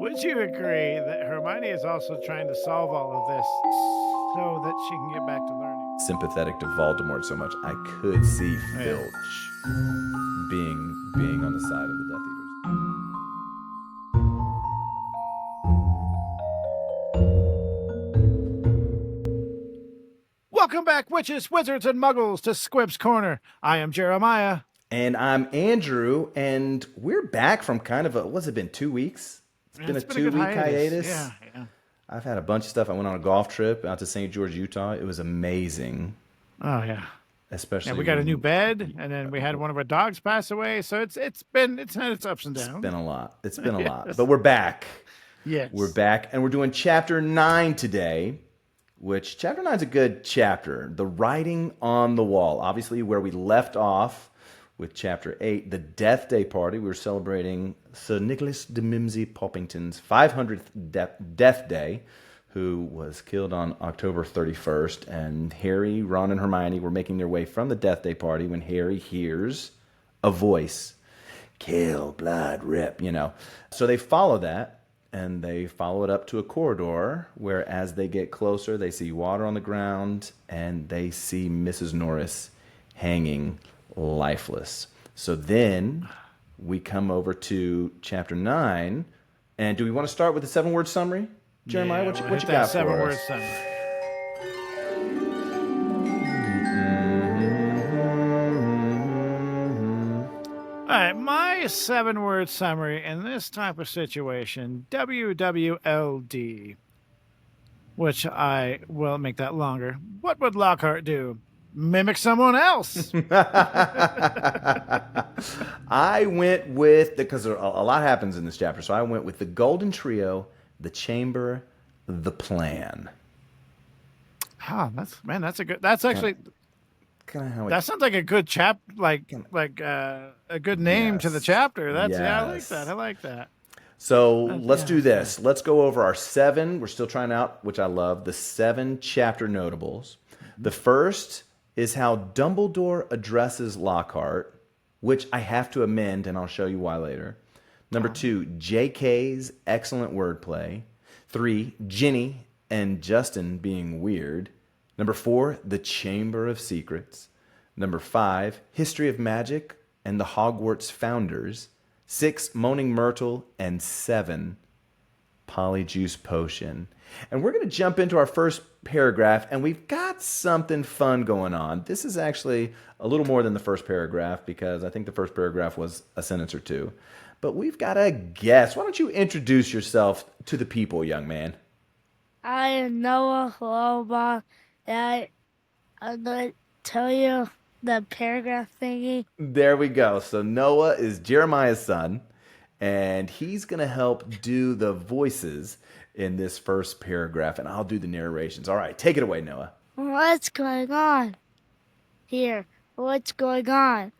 Would you agree that Hermione is also trying to solve all of this so that she can get back to learning? Sympathetic to Voldemort so much, I could see Oh, yeah. Filch being on the side of the Death Eaters. Welcome back, witches, wizards, and muggles to Squibscorner. I am Jeremiah. And I'm Andrew, and we're back from kind of what's it been, 2 weeks? It's been a good 2-week hiatus. Yeah. I've had a bunch of stuff. I went on a golf trip out to St. George, Utah. It was amazing. Oh, yeah. Especially Yeah, we got a new bed, and then we had one of our dogs pass away, so it's had its ups and downs. It's been a lot. It's been a lot. But we're back. Yes. We're back, and we're doing Chapter 9 today, which Chapter 9 is a good chapter. The Writing on the Wall. Obviously, where we left off with Chapter 8, the Death Day Party. We were celebrating Sir Nicholas de Mimsy Poppington's 500th Death Day, who was killed on October 31st. And Harry, Ron, and Hermione were making their way from the Death Day Party when Harry hears a voice. Kill, blood, rip, So they follow that, and they follow it up to a corridor where as they get closer, they see water on the ground, and they see Mrs. Norris hanging lifeless. So then we come over to Chapter 9. And do we want to start with the 7-word summary? Jeremiah, what you got for 7-word us? summary. All right, my 7-word summary in this type of situation, WWLD, which I will make that longer. What would Lockhart do? Mimic someone else. I went with, because a lot happens in this chapter, so I went with the Golden Trio, the Chamber, the Plan. Oh, that's actually, Kind of how that sounds like a good a good name to the chapter. Yes. I like that. So let's do this. Let's go over our 7. We're still trying out, which I love, the 7 chapter notables. The first is how Dumbledore addresses Lockhart, which I have to amend, and I'll show you why later. Number 2, JK's excellent wordplay. 3, Ginny and Justin being weird. Number 4, the Chamber of Secrets. Number 5, History of Magic and the Hogwarts Founders. 6, Moaning Myrtle. And 7, Polyjuice Potion. And we're going to jump into our first paragraph, and we've got something fun going on. This is actually a little more than the first paragraph, because I think the first paragraph was a sentence or two. But we've got a guest. Why don't you introduce yourself to the people, young man? I am Noah Loba. I'm going to tell you the paragraph thingy. There we go. So Noah is Jeremiah's son, and he's going to help do the voices in this first paragraph, and I'll do the narrations. All right, take it away, Noah. What's going on here? What's going on?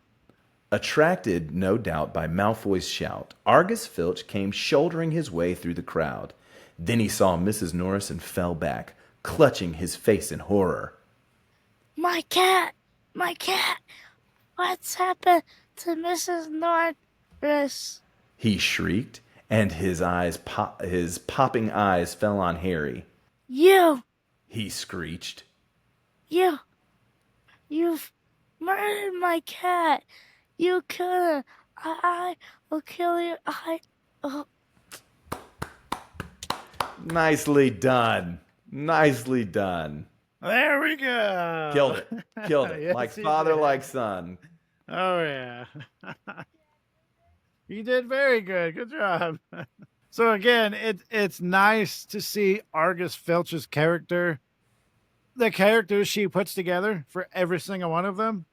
Attracted, no doubt, by Malfoy's shout, Argus Filch came shouldering his way through the crowd. Then he saw Mrs. Norris and fell back, clutching his face in horror. My cat! My cat! What's happened to Mrs. Norris? He shrieked, and his popping eyes fell on Harry. You! He screeched. You've murdered my cat! You couldn't! I will kill you! Nicely done. Nicely done. There we go. Killed it. Killed it. Yes, Like he father, did. like son. Oh, yeah. You did very good. Good job. So again, it's nice to see Argus Filch's character, the characters she puts together for every single one of them.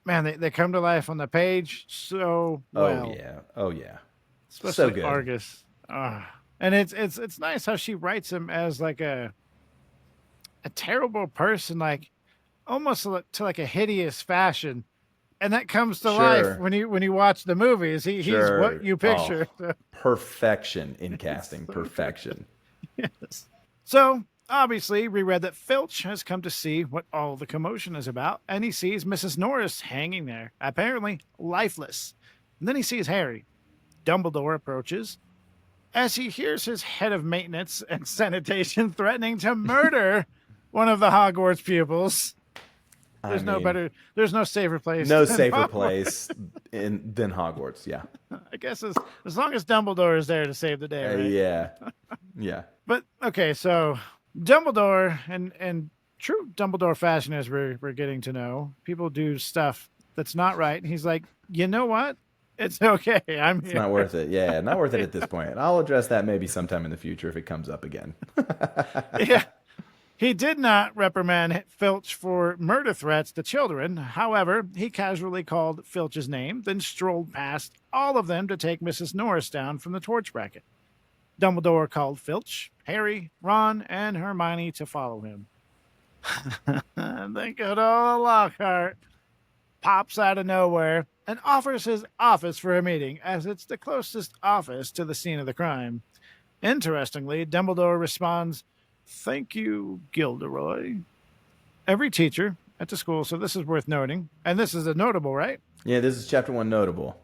Man, they come to life on the page so well. Oh yeah. Especially So good. Argus. And it's nice how she writes him as like a terrible person, like almost to like a hideous fashion. And that comes to life when you watch the movies. He's what you picture. Oh, perfection in casting. Perfection. Yes. So obviously, we read that Filch has come to see what all the commotion is about, and he sees Mrs. Norris hanging there, apparently lifeless. And then he sees Harry. Dumbledore approaches. as he hears his head of maintenance and sanitation threatening to murder one of the Hogwarts pupils. There's there's no safer place. No than safer Hogwarts. place than Hogwarts. Yeah. I guess as long as Dumbledore is there to save the day, right? Yeah. But okay, so Dumbledore and true Dumbledore fashion, as we're getting to know, people do stuff that's not right. And he's like, you know what? It's okay. I'm here. It's not worth it. Yeah, not worth it at this point. I'll address that maybe sometime in the future if it comes up again. Yeah. He did not reprimand Filch for murder threats to children. However, he casually called Filch's name, then strolled past all of them to take Mrs. Norris down from the torch bracket. Dumbledore called Filch, Harry, Ron, and Hermione to follow him. And then good old Lockhart pops out of nowhere and offers his office for a meeting, as it's the closest office to the scene of the crime. Interestingly, Dumbledore responds, "Thank you, Gilderoy." Every teacher at the school, so this is worth noting, and this is a notable, right? Yeah, this is chapter 1 notable.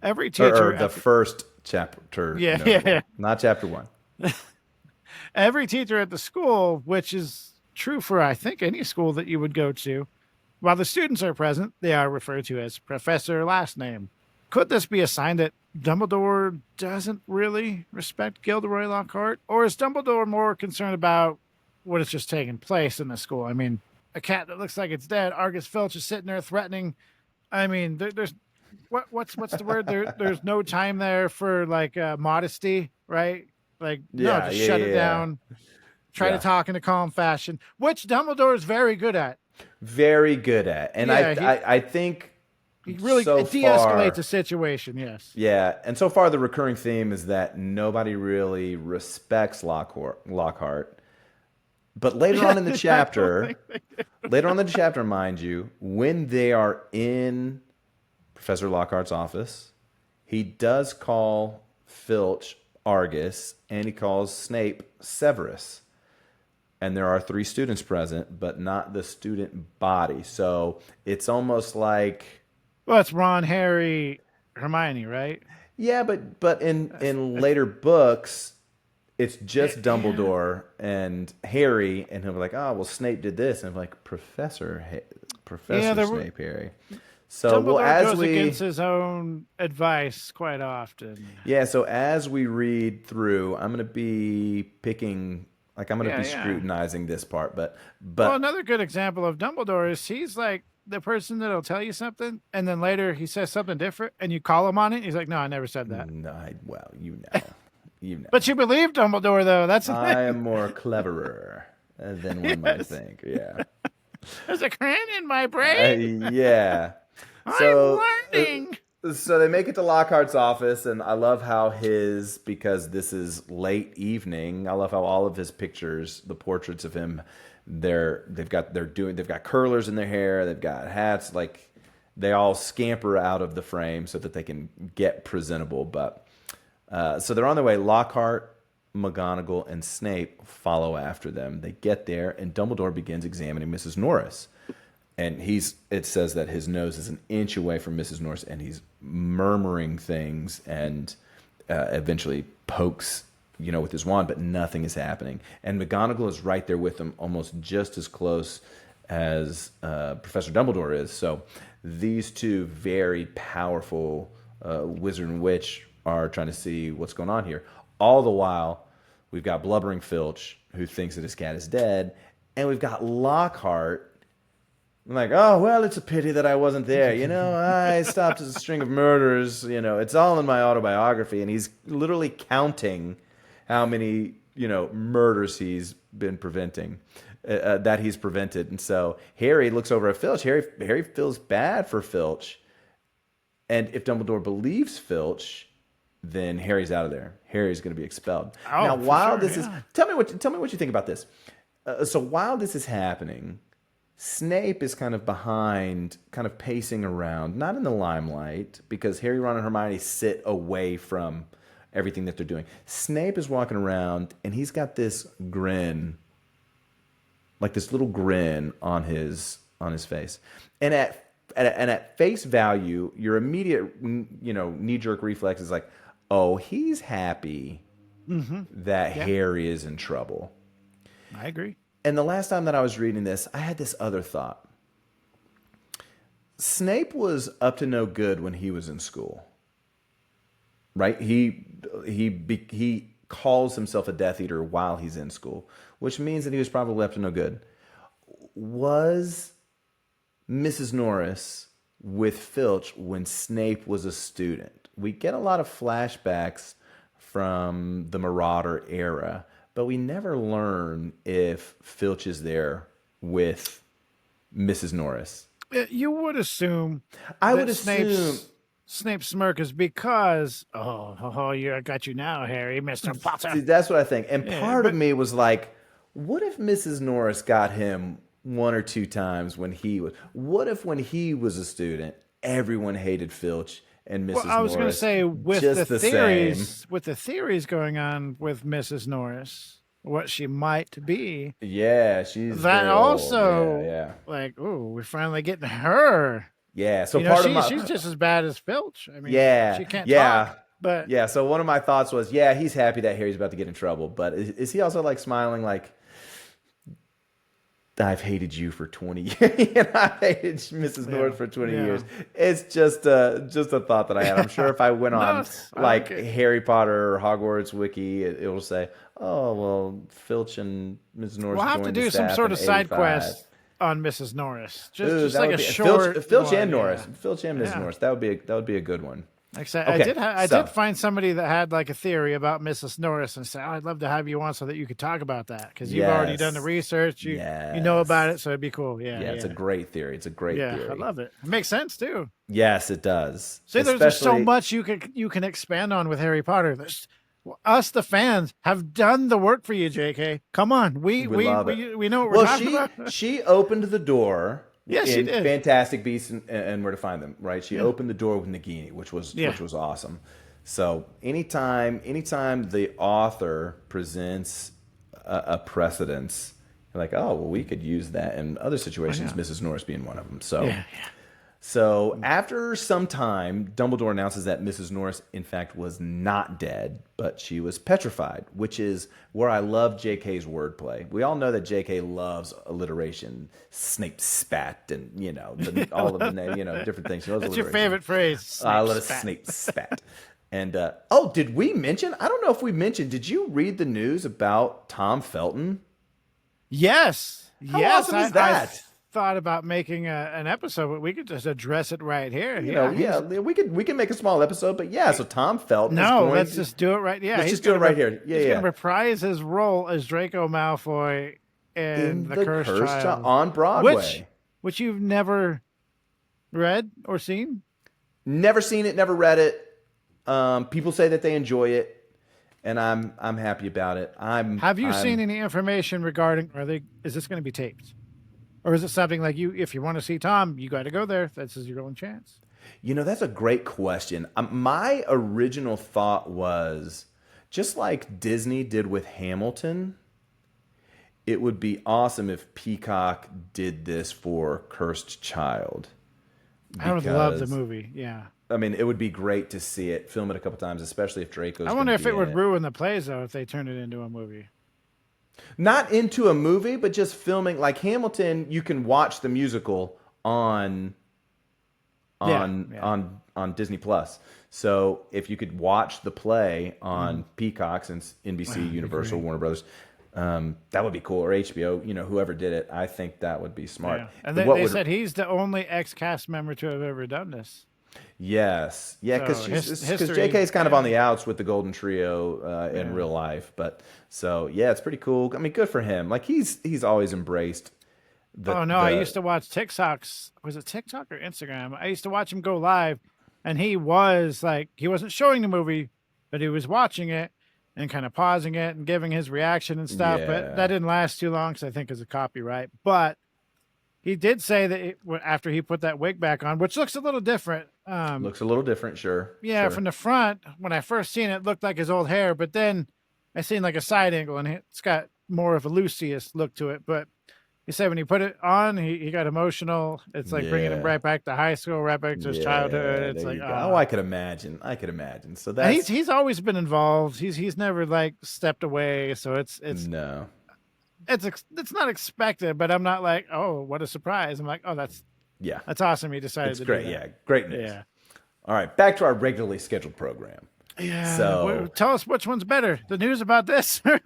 Every teacher... Or the first chapter. Yeah, notable, yeah. Not chapter 1. Every teacher at the school, which is true for, I think, any school that you would go to, while the students are present, they are referred to as Professor Last Name. Could this be a sign that Dumbledore doesn't really respect Gilderoy Lockhart? Or is Dumbledore more concerned about what has just taken place in the school? I mean, a cat that looks like it's dead, Argus Filch is sitting there threatening. I mean, there's what's the word? There's no time there for like modesty, right? Like, no, just shut it down. Try to talk in a calm fashion, which Dumbledore is very good at. Very good at. And I think he really de-escalates the situation, yes. Yeah, and so far the recurring theme is that nobody really respects Lockhart. But later on in the chapter, mind you, when they are in Professor Lockhart's office, he does call Filch Argus, and he calls Snape Severus. And there are 3 students present, but not the student body. So it's almost like... Well, it's Ron, Harry, Hermione, right? Yeah, but in later books, it's just Dumbledore and Harry, and he'll be like, "Oh, well, Snape did this," and I'm like, Professor Snape, Harry. So Dumbledore goes against his own advice quite often. Yeah, so as we read through, I'm going to be picking, like, I'm going to be scrutinizing this part, but well, another good example of Dumbledore is he's like the person that'll tell you something, and then later he says something different, and you call him on it. He's like, "No, I never said that." No, well, you know. But you believe Dumbledore, though. That's the thing. I am more cleverer than one might think. Yeah. There's a crayon in my brain. Yeah. I'm learning. So they make it to Lockhart's office, and I love how because this is late evening, I love how all of his pictures, the portraits of him, they've got curlers in their hair, they've got hats, like they all scamper out of the frame so that they can get presentable. But so they're on their way. Lockhart, McGonagall, and Snape follow after them. They get there, and Dumbledore begins examining Mrs. Norris. And it says that his nose is an inch away from Mrs. Norris, and he's murmuring things, and eventually pokes, with his wand, but nothing is happening. And McGonagall is right there with him, almost just as close as Professor Dumbledore is. So these two very powerful wizard and witch are trying to see what's going on here. All the while, we've got blubbering Filch, who thinks that his cat is dead, and we've got Lockhart. I'm like, oh, well, it's a pity that I wasn't there. I stopped a string of murders. It's all in my autobiography. And he's literally counting how many, murders he's been prevented. And so Harry looks over at Filch. Harry feels bad for Filch. And if Dumbledore believes Filch, then Harry's out of there. Harry's going to be expelled. Oh, now, while sure, this is... Tell me what you think about this. So while this is happening... Snape is kind of behind, kind of pacing around, not in the limelight, because Harry, Ron, and Hermione sit away from everything that they're doing. Snape is walking around, and he's got this grin, like this little grin on his face. And at face value, your immediate, knee-jerk reflex is like, oh, he's happy that Harry is in trouble. I agree. And the last time that I was reading this, I had this other thought. Snape was up to no good when he was in school, right? He calls himself a Death Eater while he's in school, which means that he was probably up to no good. Was Mrs. Norris with Filch when Snape was a student? We get a lot of flashbacks from the Marauder era, but we never learn if Filch is there with Mrs. Norris. You would assume. I would assume Snape's smirk is because, yeah, I got you now, Harry, Mr. Potter. See, that's what I think. And part of me was like, what if Mrs. Norris got him one or two times when he was? What if when he was a student, everyone hated Filch and Mrs. Norris? Well, I was going to say with the theories going on with Mrs. Norris, what she might be. Yeah, she's that very also. old. Yeah. Like, we're finally getting her. Yeah, so she's just as bad as Filch. I mean, she can't talk. But yeah, so one of my thoughts was, he's happy that Harry's about to get in trouble, but is he also like smiling like, I've hated you for 20 years, and I've hated Mrs. Norris for 20 years. It's just a thought that I had. I'm sure if I went on Harry Potter or Hogwarts Wiki, it'll say, oh, well, Filch and Mrs. Norris. We'll have to do some sort of side quest on Mrs. Norris. Just like a short Filch and Norris. Filch and Mrs. Norris. That would be a good one. Like I said, I did find somebody that had like a theory about Mrs. Norris and said, I'd love to have you on so that you could talk about that because you've already done the research. You know about it, so it'd be cool. Yeah, it's a great theory. It's a great theory. I love it. It makes sense too. Yes, it does. See, there's just so much you can expand on with Harry Potter. Us, the fans, have done the work for you, JK. Come on, we know what we're talking about. She opened the door. Yes, she did. Fantastic Beasts and Where to Find Them, right? She opened the door with Nagini, which was awesome. So anytime the author presents a precedence, you're like, oh, well, we could use that in other situations, Mrs. Norris being one of them. So, So after some time, Dumbledore announces that Mrs. Norris, in fact, was not dead, but she was petrified, which is where I love JK's wordplay. We all know that JK loves alliteration. Snape spat and, all of the, different things. That's your favorite phrase. I love Snape spat. And, did we mention? I don't know if we mentioned. Did you read the news about Tom Felton? Yes. How awesome is that? Thought about making an episode, but we could just address it right here. We could make a small episode, but so Tom Felton. Let's just do it right. Yeah, let's just do it right here. He's going to reprise his role as Draco Malfoy in the Cursed Child on Broadway, which you've never read or seen. Never seen it, never read it. People say that they enjoy it, and I'm happy about it. Have you seen any information regarding? Is this going to be taped? Or is it something like if you want to see Tom, you got to go there. This is your only chance. That's a great question. My original thought was, just like Disney did with Hamilton, it would be awesome if Peacock did this for Cursed Child. I would love the movie, yeah. I mean, it would be great to see it, film it a couple times, especially if Draco's. I wonder if it would ruin the plays, though, if they turned it into a movie. Not into a movie, but just filming. Like Hamilton, you can watch the musical on Disney Plus. So if you could watch the play on Peacock, since NBC, Universal, Warner Brothers, that would be cool. Or HBO, whoever did it, I think that would be smart. Yeah. And they said he's the only ex-cast member to have ever done this. Yes. Yeah, because JK is kind of on the outs with the Golden Trio in real life. But it's pretty cool. I mean, good for him. Like he's always embraced I used to watch TikToks. Was it TikTok or Instagram? I used to watch him go live, and he was like, he wasn't showing the movie, but he was watching it and kind of pausing it and giving his reaction and stuff. But that didn't last too long because I think it's a copyright. But he did say that after he put that wig back on, which looks a little different. Looks a little different, sure. Yeah, sure. From the front, when I first seen it, it looked like his old hair. But then I seen like a side angle, and it's got more of a Lucius look to it. But he said when he put it on, he got emotional. It's like bringing him Yeah. right back to high school, right back to his childhood. Yeah, It's there like, you go. Oh, I could imagine. I could imagine. So and that's he's always been involved. He's never like stepped away. So it's no. it's not expected, but I'm not like, oh, what a surprise. I'm like, oh, that's Yeah. awesome. He decided It's to great. do that. Yeah. Great news. Yeah. All right. Back to our regularly scheduled program. Yeah. So Tell us which one's better. The news about this. Book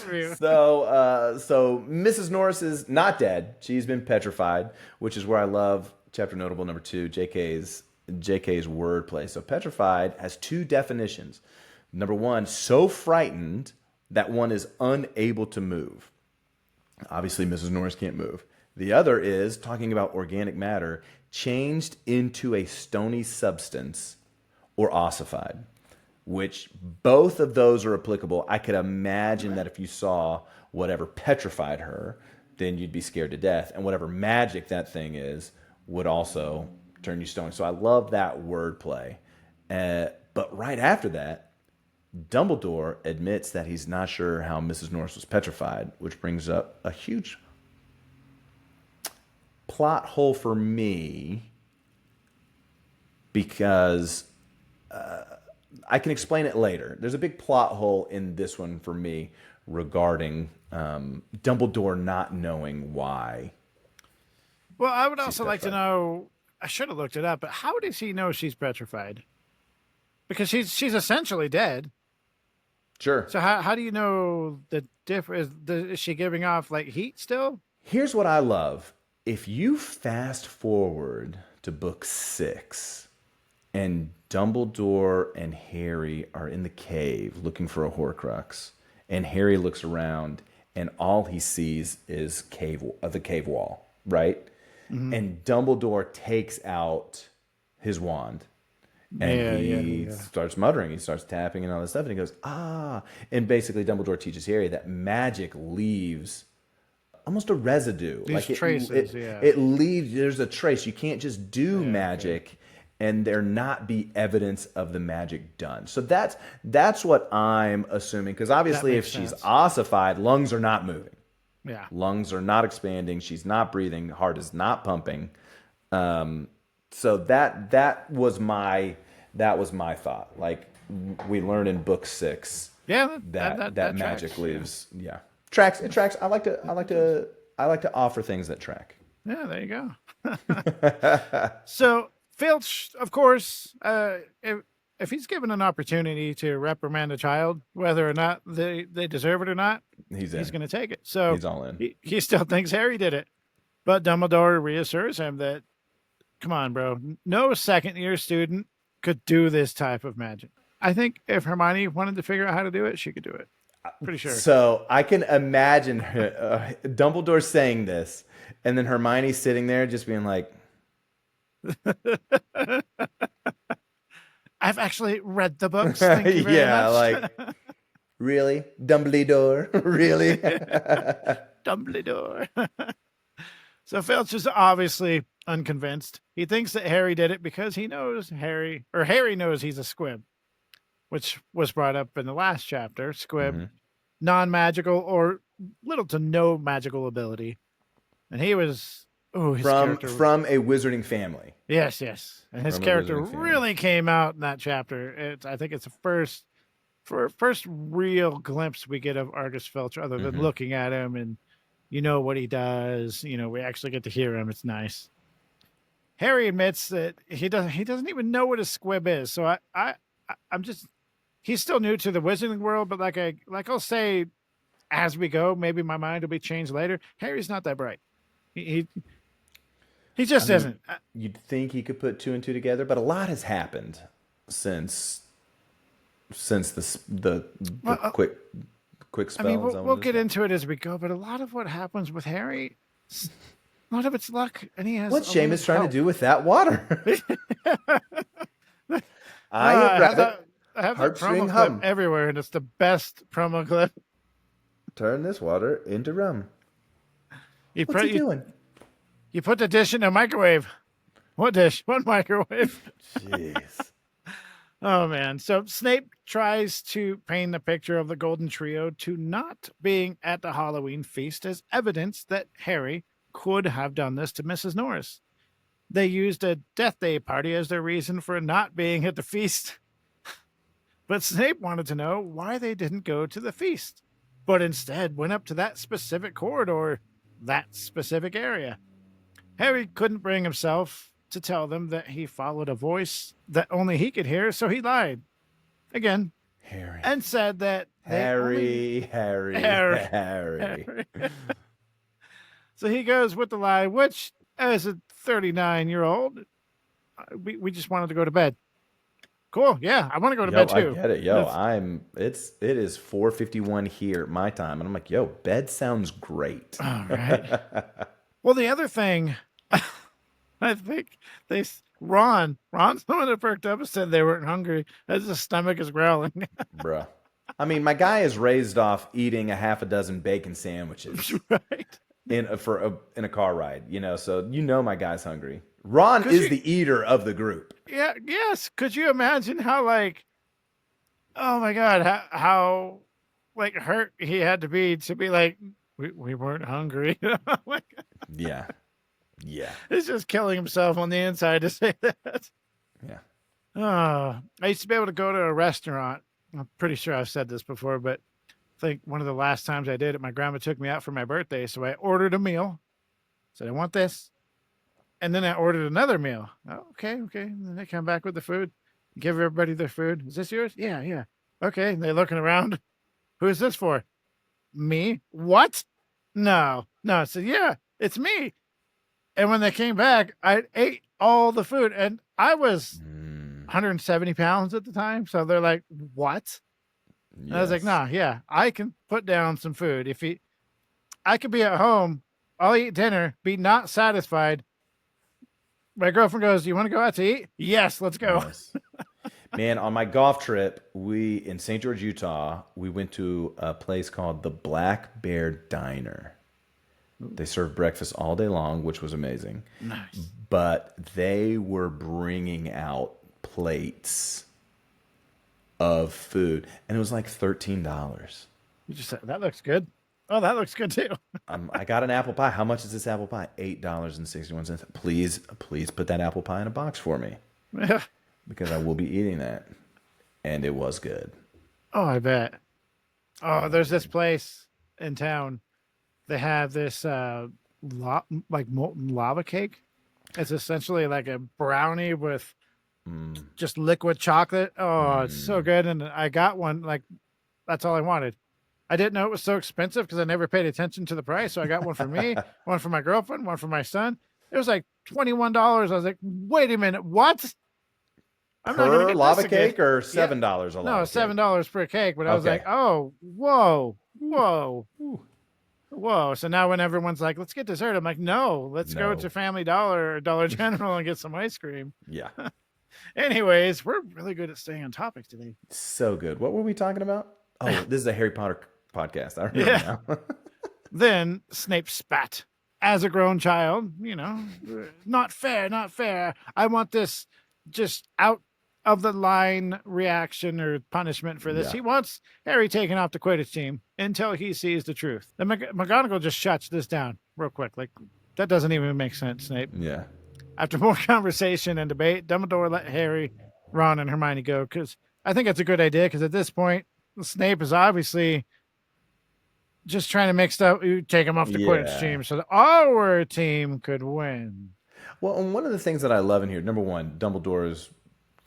review. so Mrs. Norris is not dead. She's been petrified, which is where I love chapter notable number 2, JK's wordplay. So petrified has 2 definitions. Number 1, so frightened that one is unable to move. Obviously, Mrs. Norris can't move. The other is talking about organic matter changed into a stony substance or ossified, which both of those are applicable. I could imagine that if you saw whatever petrified her, then you'd be scared to death. And whatever magic that thing is would also turn you stony. So I love that wordplay. But right after that, Dumbledore admits that he's not sure how Mrs. Norris was petrified, which brings up a huge plot hole for me because I can explain it later. There's a big plot hole in this one for me regarding Dumbledore not knowing why. Well, I would also like to know, I should have looked it up, but how does he know she's petrified? Because she's essentially dead. Sure. So how do you know the difference? Is she giving off like heat still? Here's what I love. If you fast forward to book 6 and Dumbledore and Harry are in the cave looking for a Horcrux, and Harry looks around and all he sees is the cave wall, right? Mm-hmm. And Dumbledore takes out his wand and he starts muttering, he starts tapping and all this stuff, and he goes, ah. And basically Dumbledore teaches Harry that magic leaves almost a residue. These traces, it leaves, there's a trace. You can't just do magic and there not be evidence of the magic done. So that's what I'm assuming, because obviously if she's ossified, lungs are not moving. Yeah. Lungs are not expanding. She's not breathing. Heart is not pumping. So that was my thought. Like we learn in book 6. Yeah, that magic tracks, leaves. Yeah. Tracks. It tracks. I like to offer things that track. Yeah, there you go. So Filch, of course, if he's given an opportunity to reprimand a child, whether or not they deserve it or not, he's going to take it. So he's all in. He still thinks Harry did it, but Dumbledore reassures him that, come on, bro, no second-year student could do this type of magic. I think if Hermione wanted to figure out how to do it, she could do it. Pretty sure. So I can imagine Dumbledore saying this, and then Hermione sitting there just being like, I've actually read the books. Thank you very much. Like, really? Dumbledore? Really? Dumbledore. So Filch is obviously unconvinced. He thinks that Harry did it because he knows Harry knows he's a squib, which was brought up in the last chapter. Squib, non-magical or little to no magical ability. And he was from a wizarding family. Yes. And his character really came out in that chapter. I think it's the first real glimpse we get of Argus Filch, other than looking at him and what he does. We actually get to hear him. It's nice. Harry admits that he doesn't even know what a squib is. So I'm just, he's still new to the wizarding world, but like I'll say as we go, maybe my mind will be changed later. Harry's not that bright. He just isn't. You'd think he could put 2 and 2 together, but a lot has happened since the quick spells. I mean, we'll get into it as we go, but a lot of what happens with Harry, a lot of it's luck, and he has. What's Seamus trying to do with that water? I have that promo clip everywhere, and it's the best promo clip. Turn this water into rum. What's he doing? You put the dish in a microwave. What dish? What microwave? Jeez. Oh man. So Snape tries to paint a picture of the Golden Trio to not being at the Halloween feast as evidence that Harry could have done this to Mrs. Norris. They used a Death Day party as their reason for not being at the feast. But Snape wanted to know why they didn't go to the feast, but instead went up to that specific corridor, that specific area. Harry couldn't bring himself to tell them that he followed a voice that only he could hear, so he lied again Harry. and said that Harry. So he goes with the lie, which, as a 39-year-old, we just wanted to go to bed. Cool, yeah, I want to go to bed too. I get it, it is 4:51 here, my time, and I'm like, bed sounds great. All right. Well, the other thing, I think Ron's the one that perked up and said they weren't hungry as his stomach is growling. Bruh. I mean, my guy is raised off eating a half a dozen bacon sandwiches Right. in a car ride, so my guy's hungry. Ron is the eater of the group. Yeah, yes. Could you imagine how, oh my God, how hurt he had to be like, we weren't hungry. Yeah. He's just killing himself on the inside to say that. Yeah. I used to be able to go to a restaurant. I'm pretty sure I've said this before, but I think one of the last times I did it, my grandma took me out for my birthday. So I ordered a meal. Said, I want this. And then I ordered another meal. Oh, okay. And then they come back with the food. Give everybody their food. Is this yours? Yeah. Okay. And they're looking around. Who is this for? Me? What? No. I said, yeah, it's me. And when they came back, I ate all the food. And I was 170 pounds at the time. So they're like, what? Yes. And I was like, nah, yeah, I can put down some food. I could be at home, I'll eat dinner, be not satisfied. My girlfriend goes, do you want to go out to eat? Yes, let's go. Yes. Man, on my golf trip, in St. George, Utah, we went to a place called the Black Bear Diner. They served breakfast all day long, which was amazing. Nice. But they were bringing out plates of food, and it was like $13. You just said, that looks good. Oh, that looks good too. I got an apple pie. How much is this apple pie? $8.61. Please put that apple pie in a box for me. Yeah. Because I will be eating that. And it was good. Oh, I bet. Oh, there's this place in town. They have this molten lava cake. It's essentially like a brownie with just liquid chocolate. Oh, it's so good. And I got one. That's all I wanted. I didn't know it was so expensive because I never paid attention to the price. So I got one for me, one for my girlfriend, one for my son. It was like $21. I was like, wait a minute, what? I'm not gonna get lava this cake again. or $7 a lava cake? No, $7 per cake. But I was like, oh, whoa. So now when everyone's like, let's get dessert, I'm like, no, let's go to Family Dollar or Dollar General and get some ice cream. Yeah. Anyways, we're really good at staying on topic today. So good. What were we talking about? Oh, this is a Harry Potter podcast. I remember now. Then Snape spat as a grown child, not fair. I want this just out of the line reaction or punishment for this. Yeah. He wants Harry taken off the Quidditch team until he sees the truth. Then McGonagall just shuts this down real quick. That doesn't even make sense, Snape. Yeah. After more conversation and debate, Dumbledore let Harry, Ron, and Hermione go because I think it's a good idea because at this point, Snape is obviously just trying to take him off the Quidditch team so that our team could win. Well, and one of the things that I love in here, number one, Dumbledore is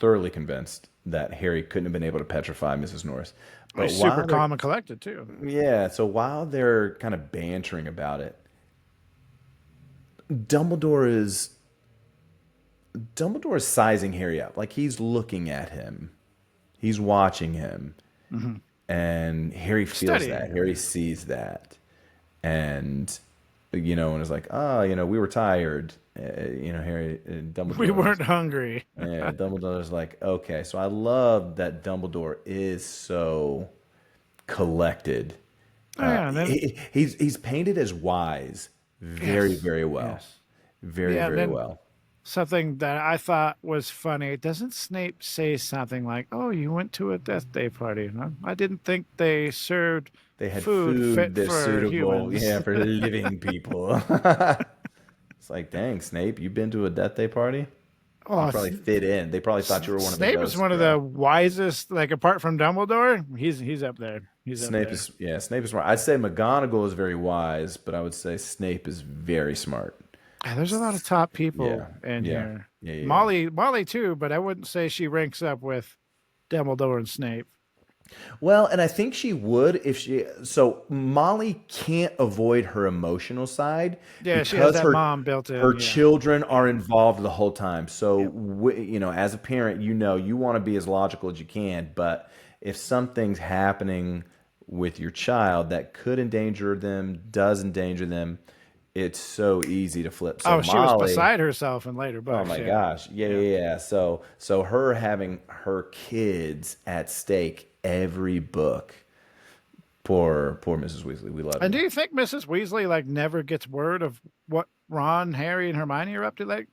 thoroughly convinced that Harry couldn't have been able to petrify Mrs. Norris. But he's super calm and collected, too. Yeah, so while they're kind of bantering about it, Dumbledore is sizing Harry up. He's looking at him. He's watching him. Mm-hmm. And Harry feels that. Harry sees that. And, and it's like, we were tired. Harry and Dumbledore. We weren't hungry. Yeah, Dumbledore's like, okay. So I love that Dumbledore is so collected. He's painted as wise very, very well. Yes. Very well. something that I thought was funny. Doesn't Snape say something like, "Oh, you went to a death day party"? No, I didn't think they served They had food food fit that's for suitable, humans. yeah, for living people. It's like, dang, Snape, you been to a death day party? You Oh, probably fit in. They probably thought you were one of the Snape is ghosts. one of Yeah. the wisest. Like apart from Dumbledore, he's up there. He's up Snape there. is, yeah, Snape is smart. I'd say McGonagall is very wise, but I would say Snape is very smart. Yeah, there's a lot of top Yeah, people in yeah, here. yeah. Molly too, but I wouldn't say she ranks up with Dumbledore and Snape. Well, and I think she would if she. So Molly can't avoid her emotional side Yeah, she has because that mom built her in. Yeah, children are involved the whole time. So yep. as a parent, you want to be as logical as you can, but if something's happening with your child that could endanger them, does endanger them, it's so easy to flip. So Oh, she was Molly. beside herself in later Oh books. my Yeah, gosh. Yeah, yeah. yeah, yeah. So her having her kids at stake every book. Poor Mrs. Weasley. We love And do you. you think Mrs. Weasley like never gets word of what Ron, Harry, and Hermione are up to? Like,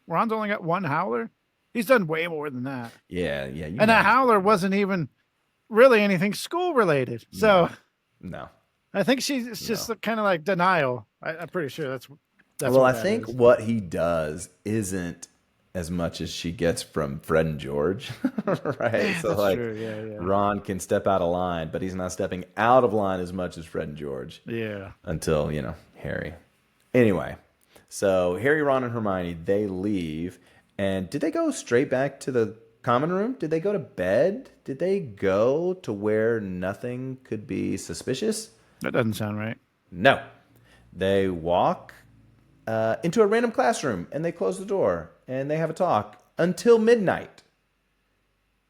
Ron's only got one howler. He's done way more than that, Yeah, yeah, you and know a he's howler doing that. wasn't even really anything school related. So No. No. I think it's No. just kind of like denial. I'm pretty sure that's Well, what I that think is. what he does isn't as much as she gets from Fred and George. Right? So That's like true. Yeah, Ron can step out of line, but he's not stepping out of line as much as Fred and George yeah, yeah. until, Harry. Anyway, so Harry, Ron, and Hermione, they leave. And did they go straight back to the common room? Did they go to bed? Did they go to where nothing could be suspicious? That doesn't sound right. No. They walk into a random classroom and they close the door and they have a talk until midnight.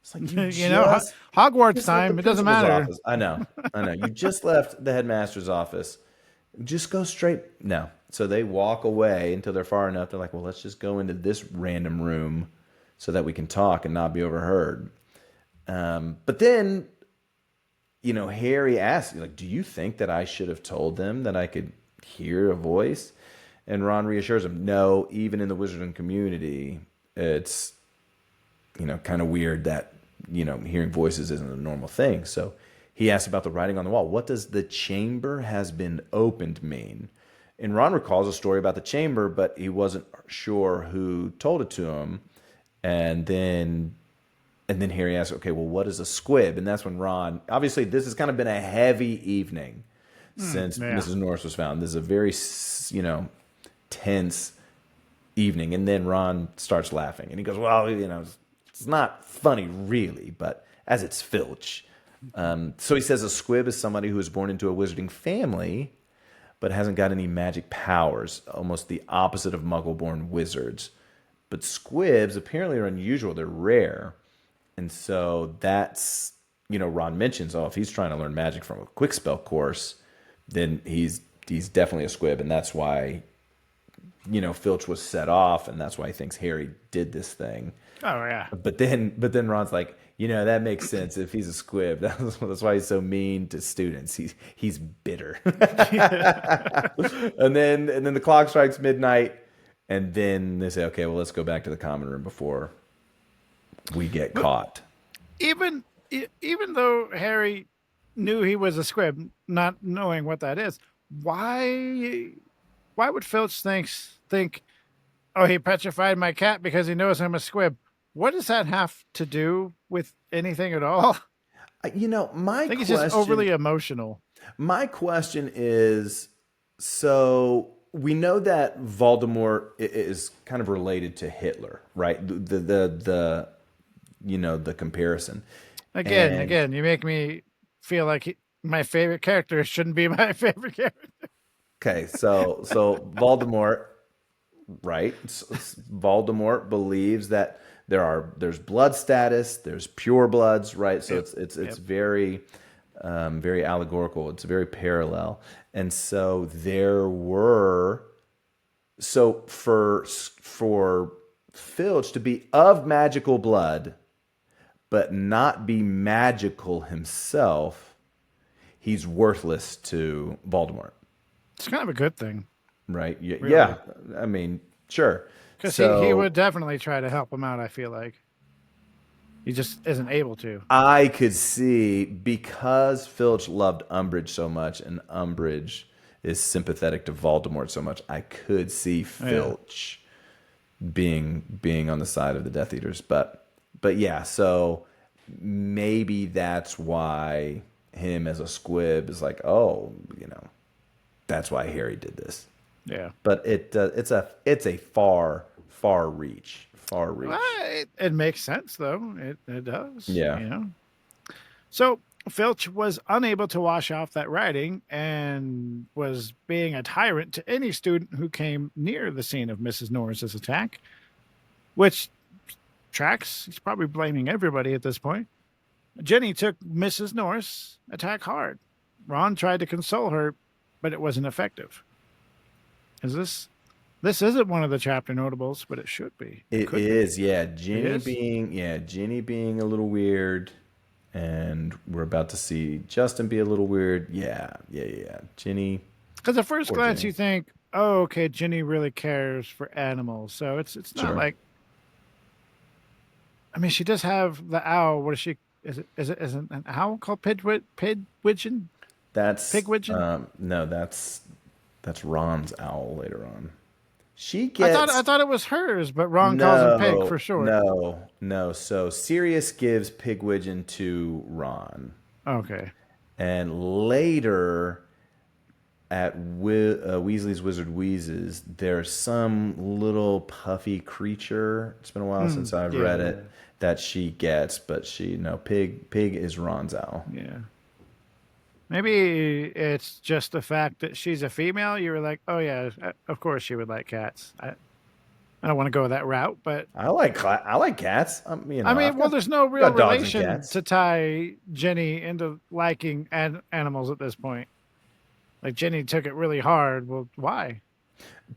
It's like you You know, Hogwarts just left the time. It doesn't principal's matter. office. I know. You just left the headmaster's office. Just go straight. No. So they walk away until they're far enough. They're like, well, let's just go into this random room so that we can talk and not be overheard. But then, Harry asks, like, do you think that I should have told them that I could hear a voice? And Ron reassures him, no, even in the wizarding community, it's, kind of weird that, hearing voices isn't a normal thing. So he asks about the writing on the wall. What does the chamber has been opened mean? And Ron recalls a story about the chamber, but he wasn't sure who told it to him. And then Harry asks, okay, well, what is a squib? And that's when Ron, obviously, this has kind of been a heavy evening since Yeah. Mrs. Norris was found. This is a very, tense evening. And then Ron starts laughing. And he goes, well, it's not funny, really, but as it's Filch. So he says a squib is somebody who was born into a wizarding family, but hasn't got any magic powers, almost the opposite of muggle-born wizards. But squibs apparently are unusual. They're rare. And so that's, Ron mentions, if he's trying to learn magic from a quick spell course, then he's definitely a squib. And that's why, Filch was set off. And that's why he thinks Harry did this thing. Oh yeah. But then Ron's like, that makes sense if he's a squib. That's why he's so mean to students. He's bitter. and then the clock strikes midnight. And then they say, okay, well, let's go back to the common room before we get caught. Even though Harry knew he was a squib, not knowing what that is, why would Filch think, oh, he petrified my cat because he knows I'm a squib? What does that have to do with anything at all? My I think he's question, just overly emotional. my question is, so we know that Voldemort is kind of related to Hitler, right? The comparison. And Again, you make me feel like my favorite character shouldn't be my favorite character. okay, so Voldemort, right? Voldemort believes that there's blood status, there's pure bloods, right? So it's very very allegorical. It's very parallel, and so for Filch to be of magical blood, but not be magical himself, he's worthless to Voldemort. It's kind of a good thing. Right? Really. Yeah. I mean, sure. Because he So would definitely try to help him out, I feel like. He just isn't able to. I could see, because Filch loved Umbridge so much, and Umbridge is sympathetic to Voldemort so much, I could see Yeah. Filch being on the side of the Death Eaters. But yeah, so maybe that's why him as a squib is like, oh, that's why Harry did this. Yeah. But it's a far reach. Well, it makes sense, though. It does. Yeah. So Filch was unable to wash off that writing and was being a tyrant to any student who came near the scene of Mrs. Norris's attack, which tracks. He's probably blaming everybody at this point. Ginny took Mrs. Norris' attack hard. Ron tried to console her, but it wasn't effective. This isn't one of the chapter notables, but it should be. It is, yeah. Ginny is? being a little weird, and we're about to see Justin be a little weird. Yeah. Ginny. Because at first glance Ginny. you think, oh, okay, Ginny really cares for animals, so it's not Sure. like. I mean, she does have the owl. What is she? Is it an owl called Pigwidgeon? That's Pigwidgeon? no, that's Ron's owl later on. She gets. I thought it was hers, but Ron calls him Pig for short. No. So Sirius gives Pigwidgeon to Ron, Okay. and later at Weasley's Wizard Wheezes, there's some little puffy creature. It's been a while since I've read it, that she gets, but Pig is Ron's owl. Yeah. Maybe it's just the fact that she's a female. You were like, oh yeah, of course she would like cats. I don't want to go that route, but I like cats. I mean, well, there's no real got dogs and relation cats. to tie Jenny into liking animals at this point. Like Jenny took it really hard. Well, why?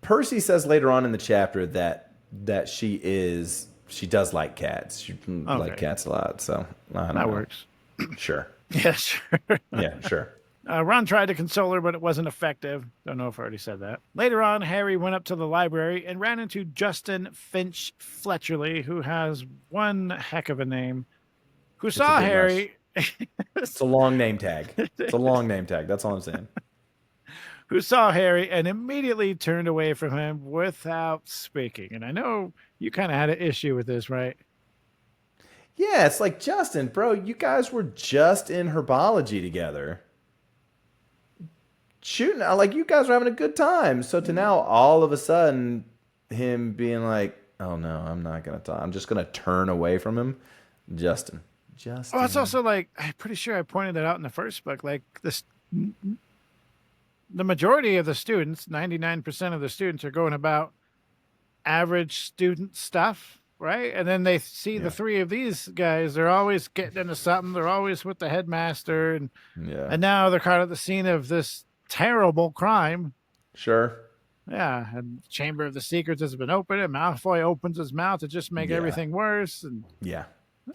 Percy says later on in the chapter that she does like cats. She like cats a lot. So I don't know. That works. Sure. Yeah, sure. Yeah, sure. Ron tried to console her, but it wasn't effective. Don't know if I already said that. Later on, Harry went up to the library and ran into Justin Finch Fletcherly, who has one heck of a name, who saw Harry. It's a long name tag. That's all I'm saying. Who saw Harry and immediately turned away from him without speaking. And I know you kind of had an issue with this, right? Yeah, it's like, Justin, bro, you guys were just in herbology together. Shooting, like, you guys were having a good time. So to now, all of a sudden, him being like, oh no, I'm not going to talk. I'm just going to turn away from him. Justin. Oh, it's also like, I'm pretty sure I pointed that out in the first book. Like, the majority of the students, 99% of the students, are going about average student stuff, right? And then they see the three of these guys. They're always getting into something. They're always with the headmaster. And now they're caught at the scene of this terrible crime. Sure. Yeah. And the Chamber of the Secrets has been opened. And Malfoy opens his mouth to just make everything worse. And yeah.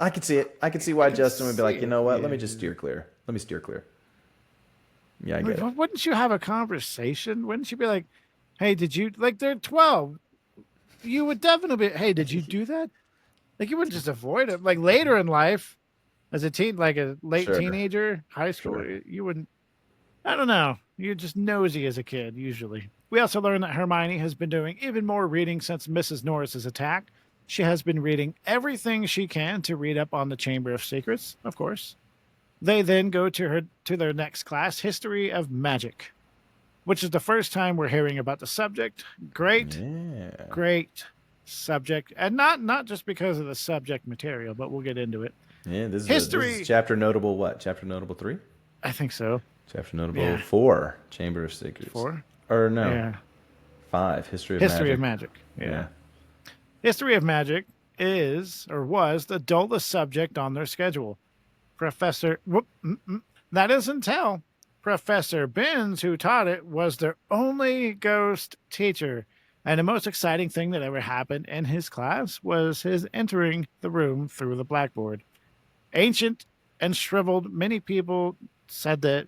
I could see it. I could see why Justin would be like, you know what? Let me just steer clear. Let me steer clear. Yeah, I get it. Wouldn't you have a conversation? Wouldn't you be like, hey, did you, like, they're 12. You would definitely be, hey, did you do that? Like, you wouldn't just avoid it. Like, later in life, as a teen, like a late teenager, high school, you wouldn't, I don't know. You're just nosy as a kid, usually. We also learned that Hermione has been doing even more reading since Mrs. Norris's attack. She has been reading everything she can to read up on the Chamber of Secrets, of course. They then go to their next class, History of Magic, which is the first time we're hearing about the subject. Great subject. And not just because of the subject material, but we'll get into it. Yeah, this is chapter notable what? Chapter notable 3? I think so. Chapter notable 4, Chamber of Secrets. 4? Or no. Yeah. 5, History of Magic. Yeah. History of Magic is, or was, the dullest subject on their schedule. That isn't tell. Professor Binns, who taught it, was their only ghost teacher. And the most exciting thing that ever happened in his class was his entering the room through the blackboard. Ancient and shriveled, many people said that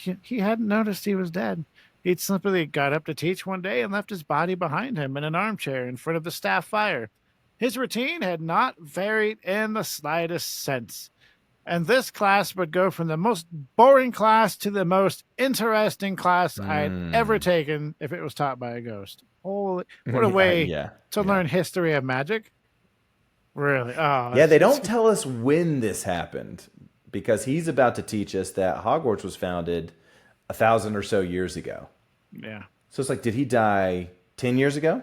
he hadn't noticed he was dead. He'd simply got up to teach one day and left his body behind him in an armchair in front of the staff fire. His routine had not varied in the slightest sense. And this class would go from the most boring class to the most interesting class I'd ever taken if it was taught by a ghost. Holy, what a way to learn history of magic. Really? Oh, yeah, they don't tell us when this happened because he's about to teach us that Hogwarts was founded 1,000 or so years ago. Yeah. So it's like, did he die 10 years ago?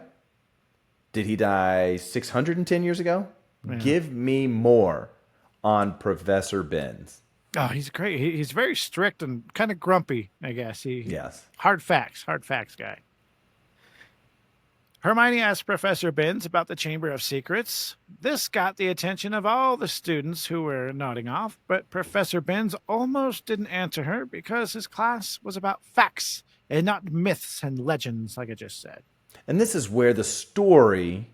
Did he die 610 years ago? Yeah. Give me more on Professor Binns. Oh, he's great. He's very strict and kind of grumpy, I guess. Yes. Hard facts guy. Hermione asked Professor Binns about the Chamber of Secrets. This got the attention of all the students who were nodding off, but Professor Binns almost didn't answer her because his class was about facts and not myths and legends, like I just said. And this is where the story,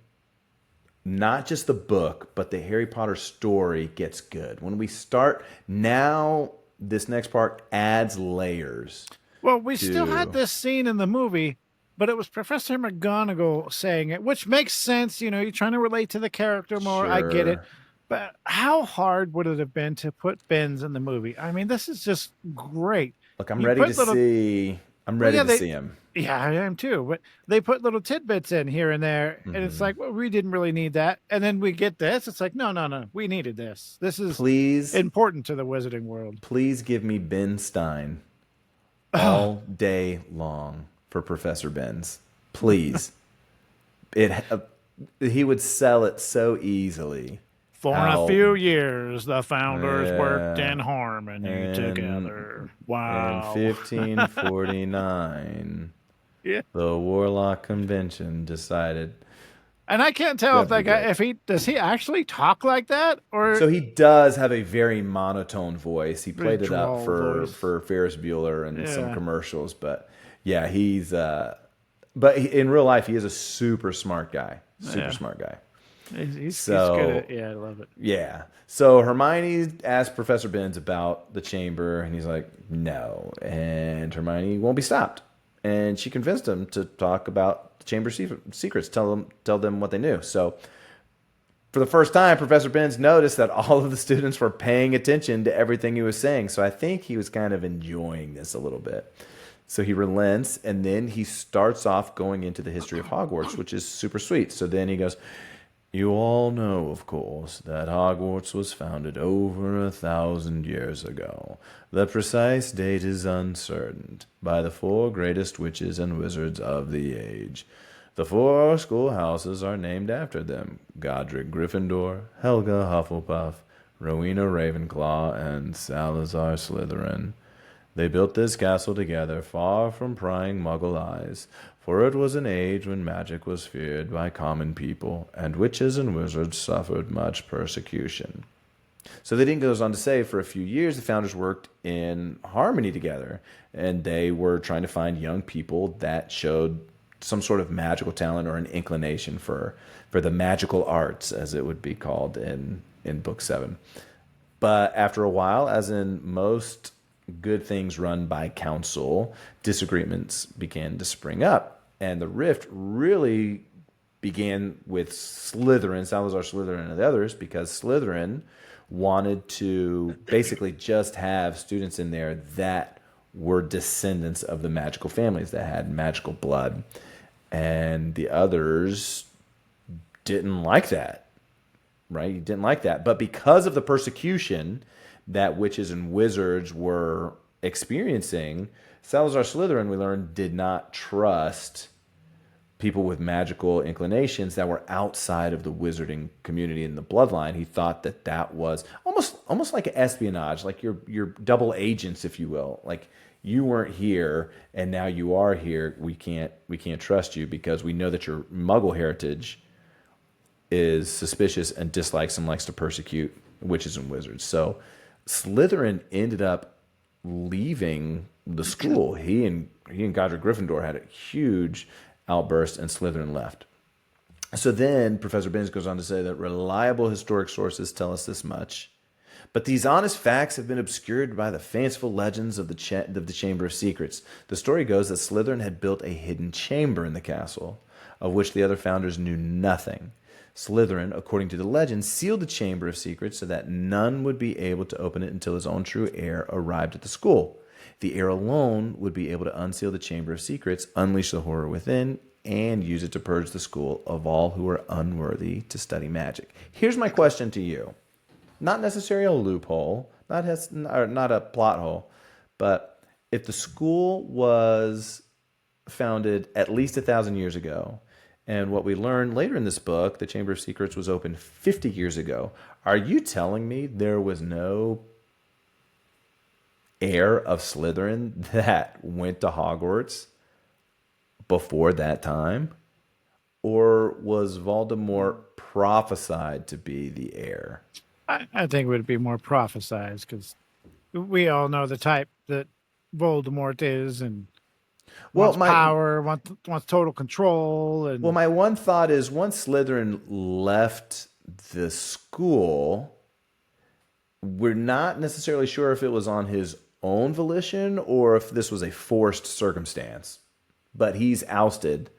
not just the book, but the Harry Potter story gets good. When we start, now this next part adds layers. Well, we still had this scene in the movie, but it was Professor McGonagall saying it, which makes sense. You know, you're trying to relate to the character more. Sure. I get it. But how hard would it have been to put Binns in the movie? I mean, this is just great. Look, I'm ready to see. I'm ready to see him. Yeah, I am too. But they put little tidbits in here and there, and it's like, well, we didn't really need that. And then we get this. It's like, no, we needed this. This is important to the wizarding world. Please give me Ben Stein all day long for Professor Binns. Please. He would sell it so easily. For a few years, the founders worked in harmony together. Wow. In 1549, the Warlock Convention decided. And I can't tell if that guy, does he actually talk like that? Or so he does have a very monotone voice. He played it up for Ferris Bueller and some commercials. But yeah, but in real life, he is a super smart guy. Smart guy. He's good at, I love it. Yeah. So Hermione asked Professor Binns about the chamber, and he's like, no. And Hermione won't be stopped. And she convinced him to talk about the chamber secrets, tell them what they knew. So for the first time, Professor Binns noticed that all of the students were paying attention to everything he was saying. So I think he was kind of enjoying this a little bit. So he relents, and then he starts off going into the history of Hogwarts, which is super sweet. So then he goes, you all know, of course, that Hogwarts was founded over 1,000 years ago. The precise date is uncertain, by the 4 greatest witches and wizards of the age. The 4 schoolhouses are named after them: Godric Gryffindor, Helga Hufflepuff, Rowena Ravenclaw, and Salazar Slytherin. They built this castle together, far from prying Muggle eyes, for it was an age when magic was feared by common people, and witches and wizards suffered much persecution. So then it goes on to say, for a few years, the founders worked in harmony together, and they were trying to find young people that showed some sort of magical talent or an inclination for the magical arts, as it would be called in Book 7. But after a while, as in most good things run by council, disagreements began to spring up. And the rift really began with Slytherin, Salazar Slytherin and the others, because Slytherin wanted to basically just have students in there that were descendants of the magical families that had magical blood. And the others didn't like that, right? You didn't like that. But because of the persecution that witches and wizards were experiencing, Salazar Slytherin, we learned, did not trust people with magical inclinations that were outside of the wizarding community in the bloodline. He thought that was almost like espionage, like you're double agents, if you will. Like, you weren't here and now you are here. We can't trust you because we know that your Muggle heritage is suspicious and dislikes and likes to persecute witches and wizards. So Slytherin ended up leaving the school. He and Godric Gryffindor had a huge outburst, and Slytherin left. So then Professor Binns goes on to say that reliable historic sources tell us this much. But these honest facts have been obscured by the fanciful legends of the Chamber of Secrets. The story goes that Slytherin had built a hidden chamber in the castle, of which the other founders knew nothing. Slytherin, according to the legend, sealed the Chamber of Secrets so that none would be able to open it until his own true heir arrived at the school. The heir alone would be able to unseal the Chamber of Secrets, unleash the horror within, and use it to purge the school of all who are unworthy to study magic. Here's my question to you. Not necessarily a loophole, not a plot hole, but if the school was founded at least 1,000 years ago, and what we learned later in this book, the Chamber of Secrets was opened 50 years ago, are you telling me there was no heir of Slytherin that went to Hogwarts before that time? Or was Voldemort prophesied to be the heir? I think it would be more prophesized because we all know the type that Voldemort is and wants power, wants total control. And my one thought is once Slytherin left the school, we're not necessarily sure if it was on his own volition or if this was a forced circumstance. But he's ousted.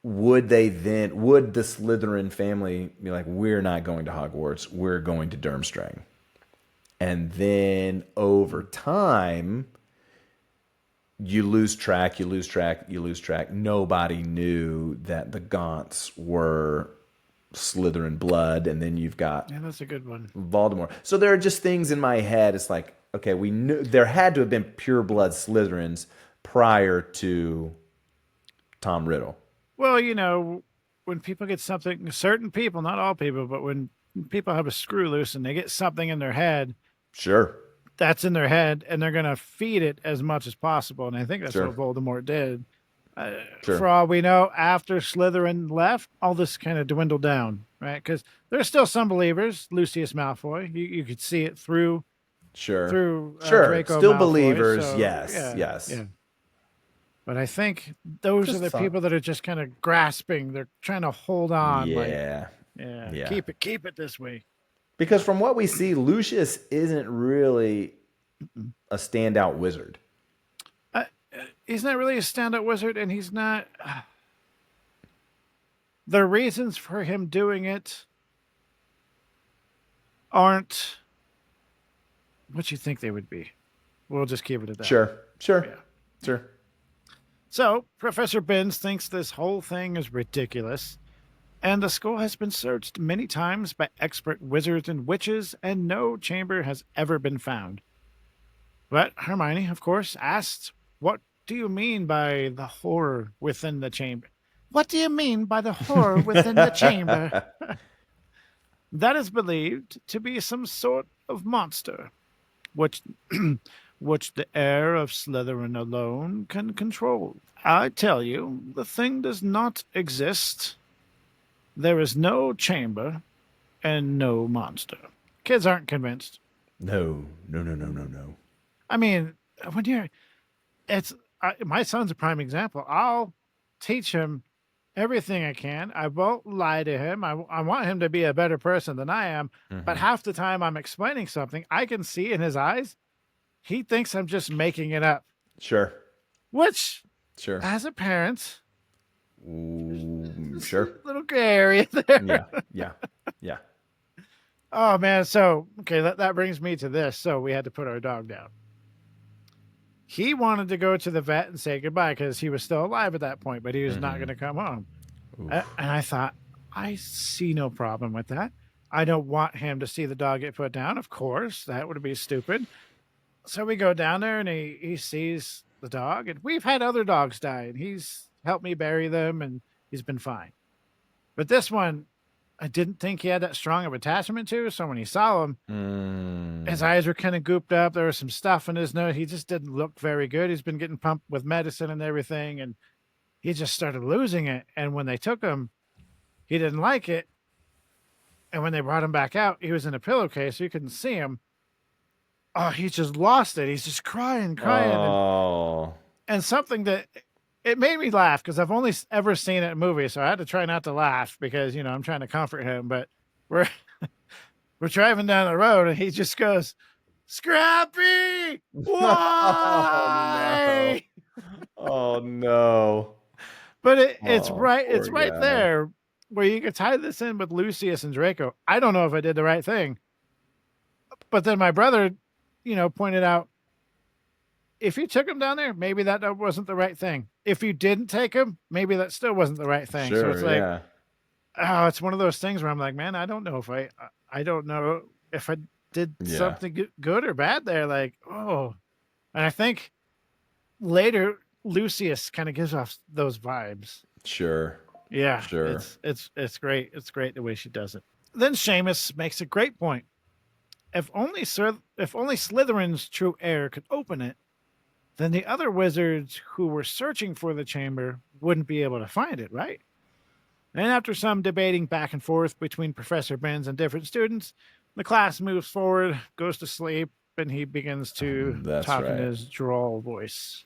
Would the Slytherin family be like, we're not going to Hogwarts, we're going to Durmstrang? And then over time, you lose track. Nobody knew that the Gaunts were Slytherin blood, and then you've got that's a good one, Voldemort. So there are just things in my head. It's like, okay, we knew there had to have been pure blood Slytherins prior to Tom Riddle. Well, when people get something, certain people, not all people, but when people have a screw loose and they get something in their head, sure, that's in their head, and they're going to feed it as much as possible. And I think that's what Voldemort did. For all we know, after Slytherin left, all this kind of dwindled down, right? Because there's still some believers. Lucius Malfoy, you could see it through. Draco still Malfoy, believers. so, yes. Yeah. But I think those are the people that are just kind of grasping. They're trying to hold on. Yeah. Keep it this way. Because from what we see, Lucius isn't really a standout wizard. He's not really a standout wizard, and he's not. The reasons for him doing it aren't what you think they would be. We'll just keep it at that. Sure. So, Professor Binns thinks this whole thing is ridiculous, and the school has been searched many times by expert wizards and witches, and no chamber has ever been found. But Hermione, of course, asked, what do you mean by the horror within the chamber? What do you mean by the horror within the chamber? That is believed to be some sort of monster, which the heir of Slytherin alone can control. I tell you, the thing does not exist. There is no chamber and no monster. Kids aren't convinced. No. I mean, my son's a prime example. I'll teach him everything I can. I won't lie to him. I want him to be a better person than I am. Mm-hmm. But half the time I'm explaining something, I can see in his eyes, he thinks I'm just making it up. Sure. Which, as a parent, sure. A little gray area there. Yeah. Oh, man. So, okay, that brings me to this. So we had to put our dog down. He wanted to go to the vet and say goodbye because he was still alive at that point, but he was not going to come home. And I thought, I see no problem with that. I don't want him to see the dog get put down. Of course, that would be stupid. So we go down there and he sees the dog, and we've had other dogs die, and he's helped me bury them, and he's been fine. But this one, I didn't think he had that strong of attachment to. So when he saw him, his eyes were kind of gooped up. There was some stuff in his nose. He just didn't look very good. He's been getting pumped with medicine and everything, and he just started losing it. And when they took him, he didn't like it. And when they brought him back out, he was in a pillowcase, so you couldn't see him. Oh, he just lost it. He's just crying. Oh. And something that it made me laugh because I've only ever seen it in movies, so I had to try not to laugh because, I'm trying to comfort him. But we're we're driving down the road, and he just goes, "Scrappy, why?" Oh no. But Oh, it's poor right guy. there where you could tie this in with Lucius and Draco. I don't know if I did the right thing, but then my brother, pointed out, if you took him down there, maybe that wasn't the right thing. If you didn't take him, maybe that still wasn't the right thing. So it's Sure, like, yeah. oh, it's one of those things where I'm like, man, I don't know if I did Yeah. something good or bad there. Like, oh, and I think later Lucius kind of gives off those vibes. Sure. Yeah, Sure. it's great. It's great the way she does it. Then Seamus makes a great point. If only Slytherin's true heir could open it, then the other wizards who were searching for the chamber wouldn't be able to find it, right? And after some debating back and forth between Professor Binns and different students, the class moves forward, goes to sleep, and he begins to That's talk in right. his drawl voice.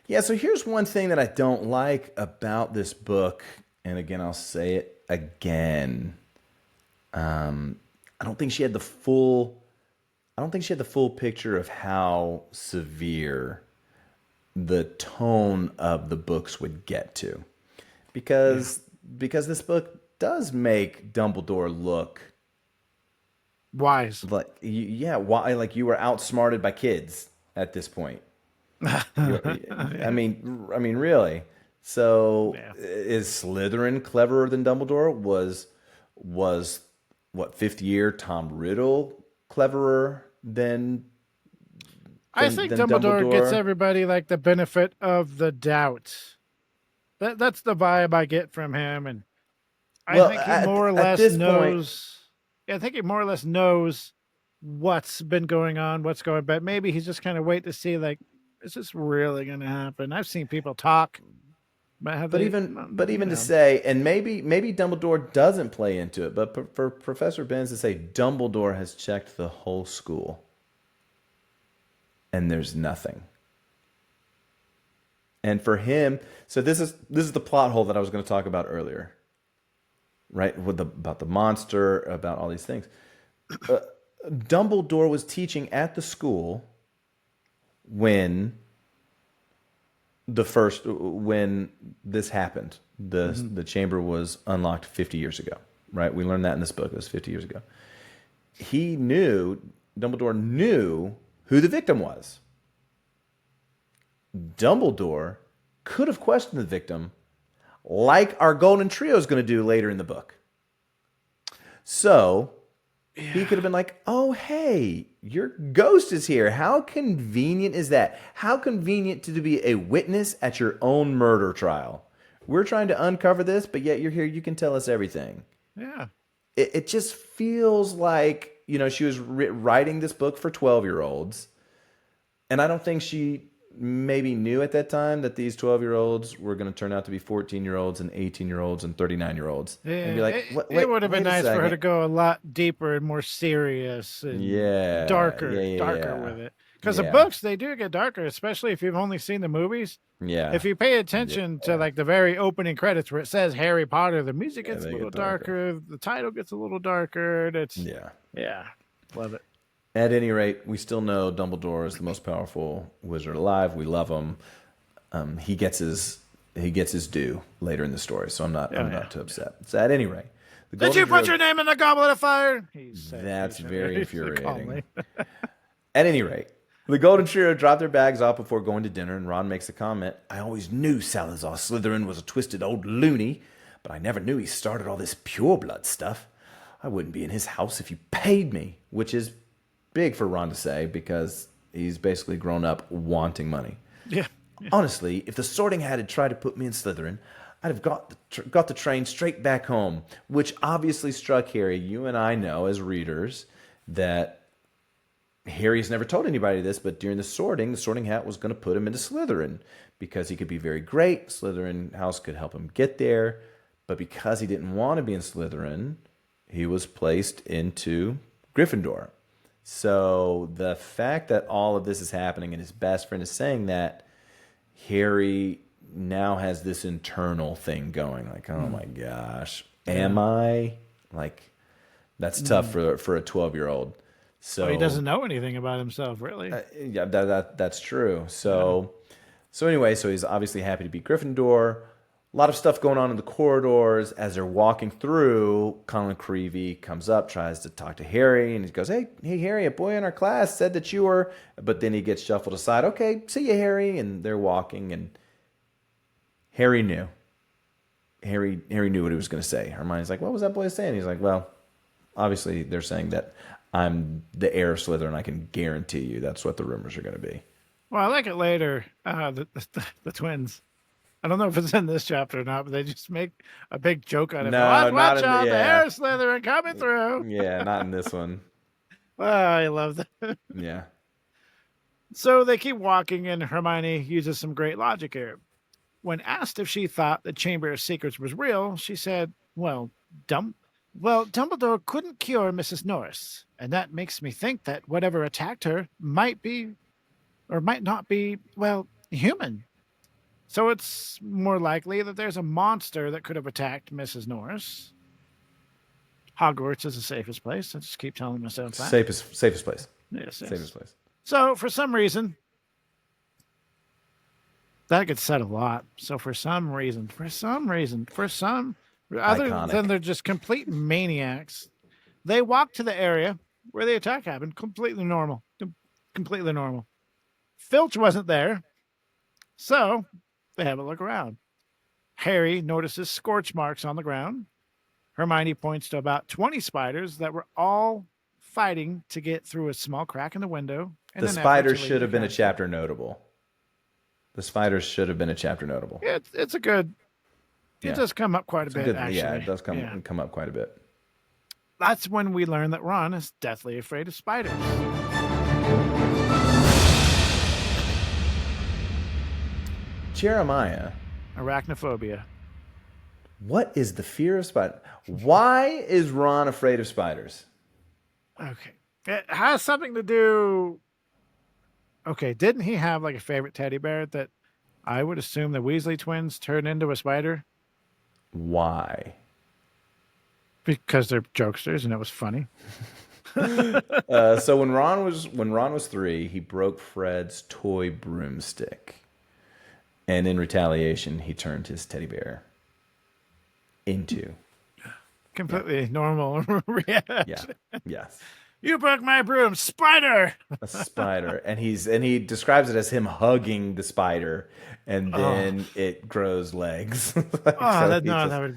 Yeah, so here's one thing that I don't like about this book, and again, I'll say it again. I don't think she had the full picture of how severe the tone of the books would get to. Because this book does make Dumbledore look Wise. like why like you were outsmarted by kids at this point. I mean, really. So, Yeah. is Slytherin cleverer than Dumbledore? Was what, fifth year Tom Riddle cleverer than I think than Dumbledore gets Dumbledore? everybody like the benefit of the doubt. That's the vibe I get from him, and I Well, think he more or at less this point, knows. I think he more or less knows what's been going on, but maybe he's just kind of wait to see, like, is this really going to happen? I've seen people talk, but have but they? even to say, and maybe Dumbledore doesn't play into it, but for Professor Binns to say Dumbledore has checked the whole school and there's nothing. And for him, so this is the plot hole that I was going to talk about earlier, right? About the monster, about all these things. Dumbledore was teaching at the school when when this happened. The chamber was unlocked 50 years ago, right? We learned that in this book. It was 50 years ago. Dumbledore knew who the victim was. Dumbledore could have questioned the victim like our Golden Trio is going to do later in the book. So he could have been like, oh, hey, your ghost is here. How convenient is that? How convenient to be a witness at your own murder trial. We're trying to uncover this, but yet you're here. You can tell us everything. Yeah. It just feels like, she was writing this book for 12-year-olds. And I don't think she maybe knew at that time that these 12-year-olds were going to turn out to be 14-year-olds and 18-year-olds and 39-year-olds. Yeah, And be like, it would have been wait a nice for her second. to go a lot deeper and more serious and darker with it. Because the Yeah. books, they do get darker, especially if you've only seen the movies. Yeah. If you pay attention to like the very opening credits where it says Harry Potter, the music gets a they little get darker. darker, the title gets a little darker. And it's Yeah. Love it. At any rate, we still know Dumbledore is the most powerful wizard alive. We love him. He gets his due later in the story, so I'm not too upset. So at any rate, Did you put your name in the goblet of fire? That's very infuriating. At any rate, the Golden Trio drop their bags off before going to dinner, and Ron makes a comment. I always knew Salazar Slytherin was a twisted old loony, but I never knew he started all this pureblood stuff. I wouldn't be in his house if you paid me, which is big for Ron to say because he's basically grown up wanting money. Yeah. Honestly, if the Sorting Hat had tried to put me in Slytherin, I'd have got the train straight back home, which obviously struck Harry. You and I know as readers that Harry's never told anybody this, but during the Sorting Hat was going to put him into Slytherin because he could be very great. Slytherin house could help him get there, but because he didn't want to be in Slytherin, he was placed into Gryffindor. So the fact that all of this is happening and his best friend is saying that, Harry now has this internal thing going. Like, oh my gosh, am I? Like, That's tough for a 12-year-old. So he doesn't know anything about himself, really. yeah, that's true. So anyway, so he's obviously happy to be Gryffindor. A lot of stuff going on in the corridors as they're walking through. Colin Creevey comes up, tries to talk to Harry, and he goes, "Hey, Harry, a boy in our class said that you were," but then he gets shuffled aside. "Okay, see you, Harry," and they're walking, and Harry knew. Harry knew what he was going to say. Hermione's like, "What was that boy saying?" He's like, "Well, obviously they're saying that I'm the heir of Slytherin. I can guarantee you that's what the rumors are going to be." Well, I like it later. The twins. I don't know if it's in this chapter or not, but they just make a big joke out of it. No, Watch out, the hair Slytherin coming through. Yeah, not in this one. Oh, I love that. Yeah. So they keep walking, and Hermione uses some great logic here. When asked if she thought the Chamber of Secrets was real, she said, well, Dumbledore couldn't cure Mrs. Norris, and that makes me think that whatever attacked her might be, or might not be, well, human. So it's more likely that there's a monster that could have attacked Mrs. Norris. Hogwarts is the safest place. I just keep telling myself that. Safest place. Yes. Safest place. So for some reason, that gets said a lot. So for some reason, other Iconic. than they're just complete maniacs, they walk to the area where the attack happened. Completely normal. Filch wasn't there, so they have a look around. Harry notices scorch marks on the ground. Hermione points to about 20 spiders that were all fighting to get through a small crack in the window. The spiders should have been a chapter notable. It's a good. It does come up quite a bit, actually. Yeah, it does come up quite a bit. That's when we learn that Ron is deathly afraid of spiders. Jeremiah. Arachnophobia. What is the fear of spiders? Why is Ron afraid of spiders? Okay. It has something to do. Okay, didn't he have like a favorite teddy bear that I would assume the Weasley twins turned into a spider? Why? Because they're jokesters and it was funny. So when Ron was 3, he broke Fred's toy broomstick. And in retaliation, he turned his teddy bear into completely normal reaction. Yeah. Yes. You broke my broom, spider. A spider, and he describes it as him hugging the spider, and then it grows legs. That would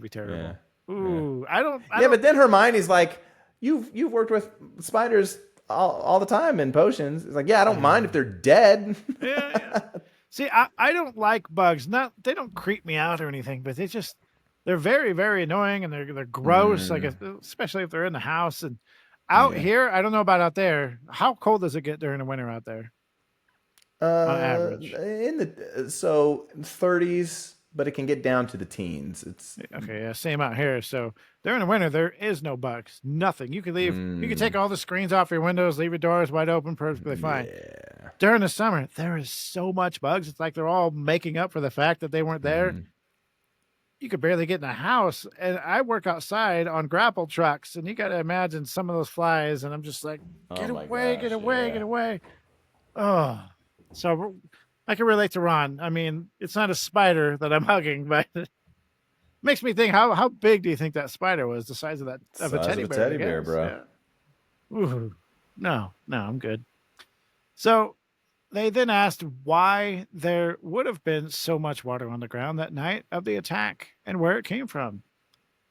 be terrible. Yeah. Ooh, yeah. But then Hermione's like, you've worked with spiders all the time in potions. It's like, yeah, I don't mind if they're dead. Yeah. See, I don't like bugs. They don't creep me out or anything, but they're very, very annoying, and they're gross. Like especially if they're in the house and out here. I don't know about out there. How cold does it get during the winter out there? On average, in the 30s, but it can get down to the teens. It's okay. Yeah, same out here. So during the winter, there is no bugs. Nothing. You can leave. You can take all the screens off your windows, leave your doors wide open, perfectly fine. Yeah. During the summer, there is so much bugs. It's like they're all making up for the fact that they weren't there. You could barely get in the house. And I work outside on grapple trucks, and you got to imagine some of those flies. And I'm just like, get away. Oh, so I can relate to Ron. I mean, it's not a spider that I'm hugging, but it makes me think, how big do you think that spider was? The size of a teddy bear? Teddy bear, bro. Yeah. Ooh, no, I'm good. So they then asked why there would have been so much water on the ground that night of the attack and where it came from.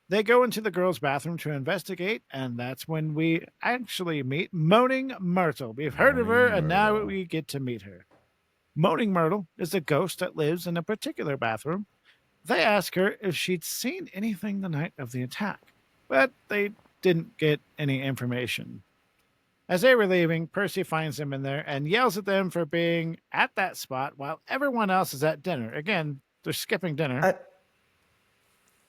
They go into the girls' bathroom to investigate, and that's when we actually meet Moaning Myrtle. We've heard of her, and now we get to meet her. Moaning Myrtle is a ghost that lives in a particular bathroom. They ask her if she'd seen anything the night of the attack, but they didn't get any information. As they were leaving, Percy finds them in there and yells at them for being at that spot while everyone else is at dinner. Again, they're skipping dinner. I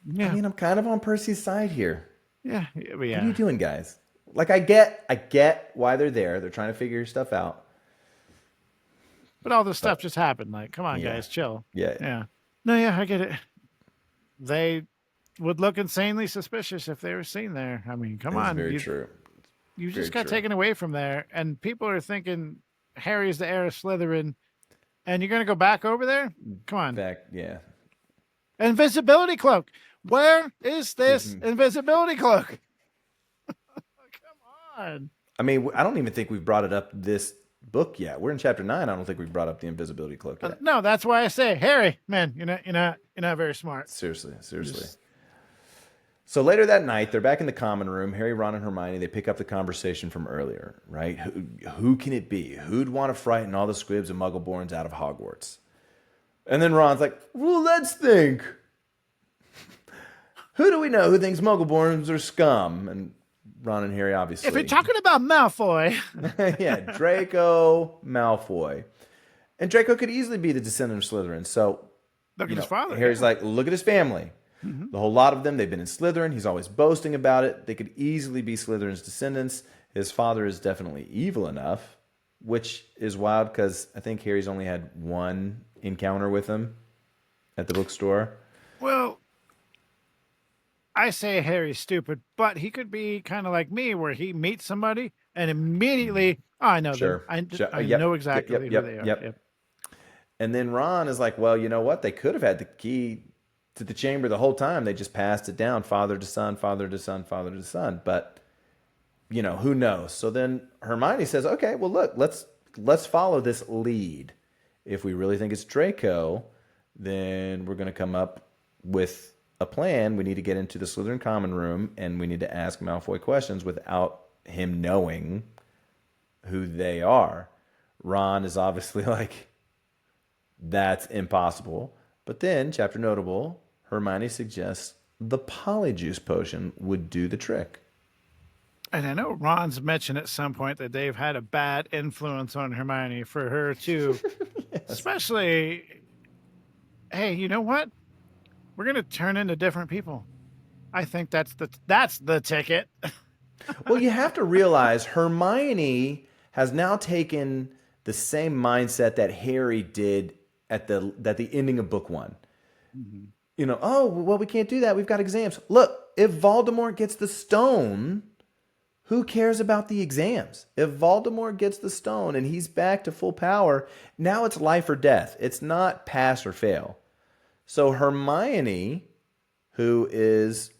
mean, I'm kind of on Percy's side here. Yeah. What are you doing, guys? Like, I get why they're there. They're trying to figure stuff out. But all this stuff just happened. Like, come on, guys, chill. Yeah. No, I get it. They would look insanely suspicious if they were seen there. I mean, come That's on. very true. You Very just got true. taken away from there, and people are thinking Harry's the heir of Slytherin, and you're going to go back over there? Come on. Yeah. Invisibility cloak. Where is this invisibility cloak? Come on. I mean, I don't even think we've brought it up this book yet. We're in chapter 9. I don't think we've brought up the invisibility cloak yet. No, that's why I say, Harry, man, you're not very smart. Seriously. So later that night, they're back in the common room. Harry, Ron, and Hermione, they pick up the conversation from earlier, right? Who can it be? Who'd want to frighten all the Squibs and Muggleborns out of Hogwarts? And then Ron's like, well, let's think. Who do we know who thinks Muggleborns are scum? And Ron and Harry, obviously. If you're talking about Malfoy. Yeah, Draco Malfoy. And Draco could easily be the descendant of Slytherin. So, Look at his father. Harry's like, look at his family. Mm-hmm. The whole lot of them, they've been in Slytherin. He's always boasting about it. They could easily be Slytherin's descendants. His father is definitely evil enough, which is wild because I think Harry's only had one encounter with him at the bookstore. Well, I say Harry's stupid, but he could be kind of like me where he meets somebody and immediately, I know them. I know exactly who they are. Yep. And then Ron is like, well, you know what? They could have had the key to the chamber the whole time. They just passed it down, father to son, father to son, father to son. But, who knows? So then Hermione says, okay, well, look, let's follow this lead. If we really think it's Draco, then we're going to come up with a plan. We need to get into the Slytherin common room, and we need to ask Malfoy questions without him knowing who they are. Ron is obviously like, that's impossible. But then, chapter notable, Hermione suggests the Polyjuice Potion would do the trick. And I know Ron's mentioned at some point that they've had a bad influence on Hermione for her to, yes. Especially, hey, you know what? We're going to turn into different people. I think that's the ticket. Well, you have to realize Hermione has now taken the same mindset that Harry did at the ending of book 1. Mm-hmm. Oh, well, we can't do that. We've got exams. Look, if Voldemort gets the stone, who cares about the exams? If Voldemort gets the stone and he's back to full power, now it's life or death. It's not pass or fail. So Hermione, who is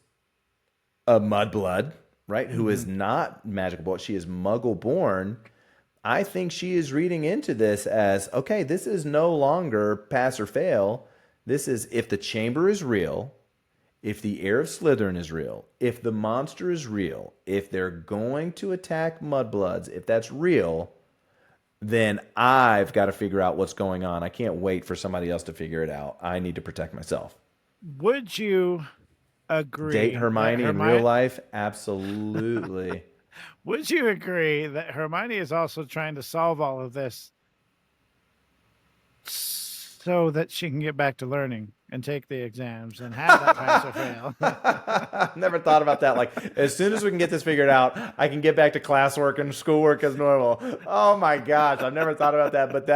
a mudblood, right? Mm-hmm. Who is not magical, but she is Muggle born. I think she is reading into this as, okay, this is no longer pass or fail. This is if the chamber is real, if the heir of Slytherin is real, if the monster is real, if they're going to attack mudbloods, if that's real, then I've got to figure out what's going on. I can't wait for somebody else to figure it out. I need to protect myself. Would you agree? Date Hermione in real life? Absolutely. Would you agree that Hermione is also trying to solve all of this so that she can get back to learning and take the exams and have that pass or fail? Never thought about that. Like, as soon as we can get this figured out, I can get back to classwork and schoolwork as normal. Oh my gosh, I've never thought about that. But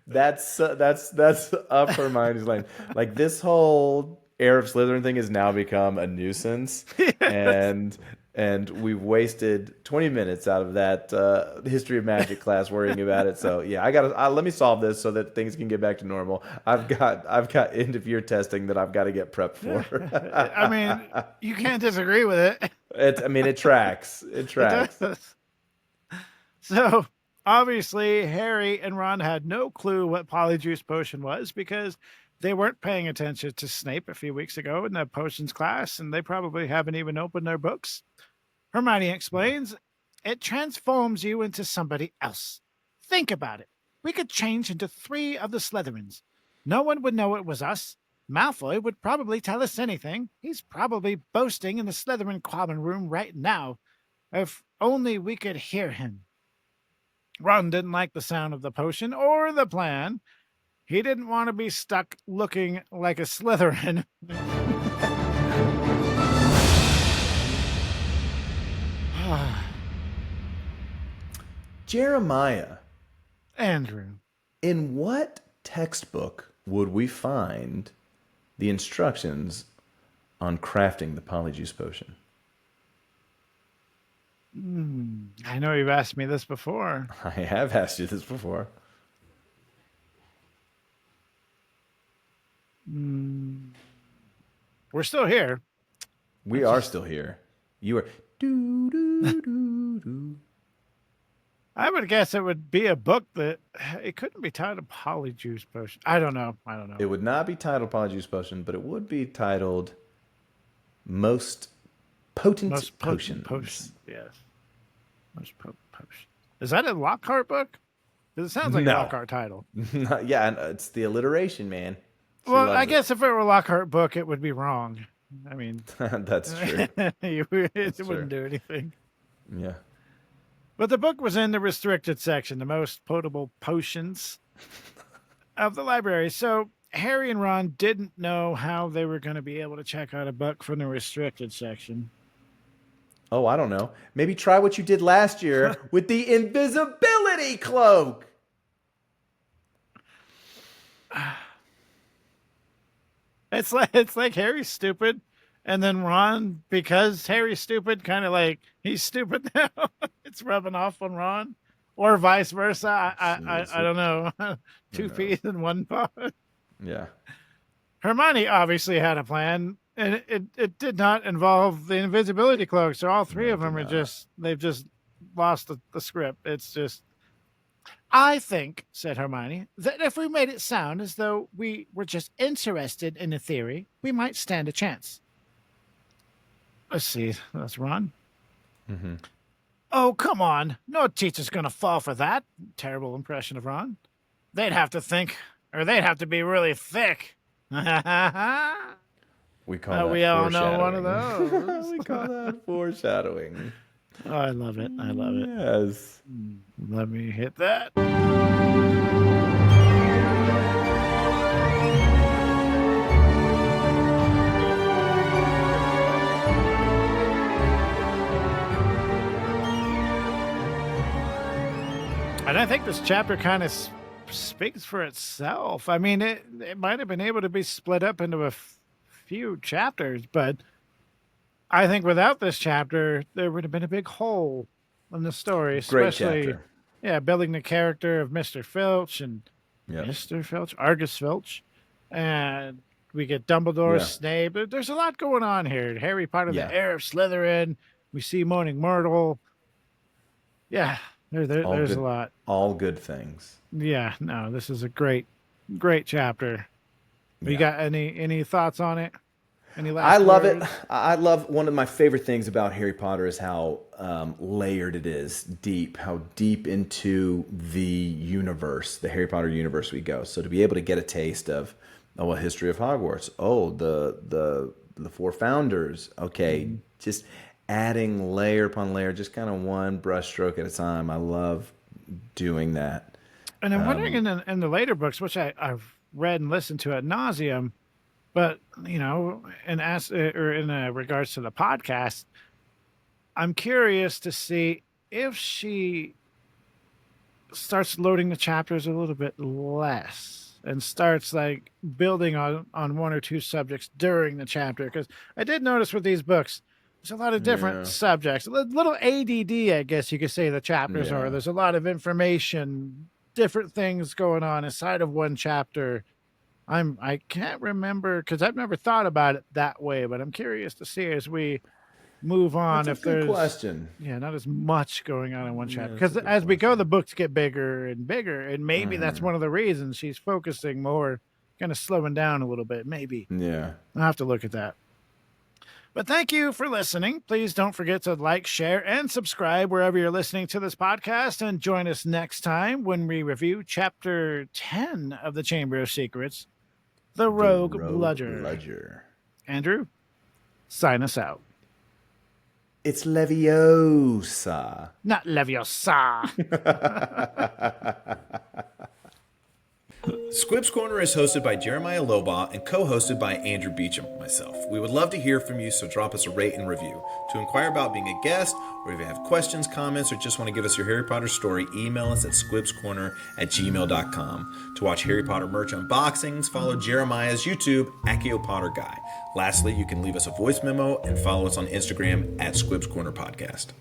that's up Hermione's lane. Like, this whole heir of Slytherin thing has now become a nuisance, yes. And we've wasted 20 minutes out of that history of magic class worrying about it. So yeah, let me solve this so that things can get back to normal. I've got end of year testing that I've got to get prepped for. I mean, you can't disagree with it. It tracks. It tracks. So obviously Harry and Ron had no clue what Polyjuice Potion was because they weren't paying attention to Snape a few weeks ago in the potions class, and they probably haven't even opened their books. Hermione explains, it transforms you into somebody else. Think about it. We could change into 3 of the Slytherins. No one would know it was us. Malfoy would probably tell us anything. He's probably boasting in the Slytherin common room right now. If only we could hear him. Ron didn't like the sound of the potion or the plan. He didn't want to be stuck looking like a Slytherin. Jeremiah. Andrew. In what textbook would we find the instructions on crafting the Polyjuice Potion? I know you've asked me this before. I have asked you this before. We're still here. We are still here. You are. Doo, doo, doo, doo. I would guess it would be a book that it couldn't be titled Polyjuice Potion. I don't know. It would not be titled Polyjuice Potion, but it would be titled Most Potent Potions. Potion. Yes. Most potent potion. Is that a Lockhart book? Because it sounds like a No. Lockhart title. Yeah, and it's the alliteration, man. She Well, loves I it. guess if it were a Lockhart book, it would be wrong. I mean, That's true. it true. wouldn't do anything. Yeah. But the book was in the restricted section, the most potable potions of the library. So Harry and Ron didn't know how they were going to be able to check out a book from the restricted section. Oh, I don't know. Maybe try what you did last year with the invisibility cloak. It's like Harry's stupid, and then Ron, because Harry's stupid, kind of like he's stupid now. It's rubbing off on Ron, or vice versa. I don't know. Two peas in one pod. Yeah. Hermione obviously had a plan, and it did not involve the invisibility cloak. So all three of them are they've just lost the script. It's just. I think, said Hermione, that if we made it sound as though we were just interested in the theory, we might stand a chance. Let's see. That's Ron. Mm-hmm. Oh, come on. No teacher's going to fall for that. Terrible impression of Ron. They'd have to think, or they'd have to be really thick. We call that we all know one of foreshadowing. those. We call that foreshadowing. Oh, I love it. I love it. Yes. Let me hit that. And I think this chapter kind of speaks for itself. I mean, it might have been able to be split up into a few chapters, but I think without this chapter, there would have been a big hole in the story. Great Especially, chapter. yeah, building the character of Mr. Filch and Yep. Mr. Filch, Argus Filch, and we get Dumbledore, Yeah. Snape. There's a lot going on here. Harry Potter, Yeah. the heir of Slytherin. We see Moaning Myrtle. Yeah, there's a lot. All good things. Yeah, no, this is a great chapter. You Yeah. got any thoughts on it? Any last I love it. words? I love one of my favorite things about Harry Potter is how layered it is, how deep into the universe, the Harry Potter universe we go. So to be able to get a taste of a history of Hogwarts, the four founders, okay, just adding layer upon layer, just kind of one brushstroke at a time. I love doing that. And I'm wondering in the later books, which I've read and listened to ad nauseum, but in regards to the podcast, I'm curious to see if she starts loading the chapters a little bit less and starts like building on one or two subjects during the chapter. Because I did notice with these books, there's a lot of different subjects, a little ADD, I guess you could say the chapters are. There's a lot of information, different things going on inside of one chapter. I can't remember because I've never thought about it that way, but I'm curious to see as we move on That's if a good there's question. not as much going on in one chapter. that's Because a good as we go, the books get bigger and bigger, and maybe Mm-hmm. that's one of the reasons she's focusing more, kind of slowing down a little bit. Maybe Yeah. I'll have to look at that. But thank you for listening. Please don't forget to like, share, and subscribe wherever you're listening to this podcast. And join us next time when we review Chapter 10 of the Chamber of Secrets, The Rogue Bludger. Andrew, sign us out. It's Leviosa. Not Leviosa. Squibs Corner is hosted by Jeremiah Lobaugh and co-hosted by Andrew Beecham, myself. We would love to hear from you, so drop us a rate and review. To inquire about being a guest, or if you have questions, comments, or just want to give us your Harry Potter story, email us at squibscorner@gmail.com. To watch Harry Potter merch unboxings, follow Jeremiah's YouTube, Accio Potter Guy. Lastly, you can leave us a voice memo and follow us on Instagram at Squibs Corner Podcast.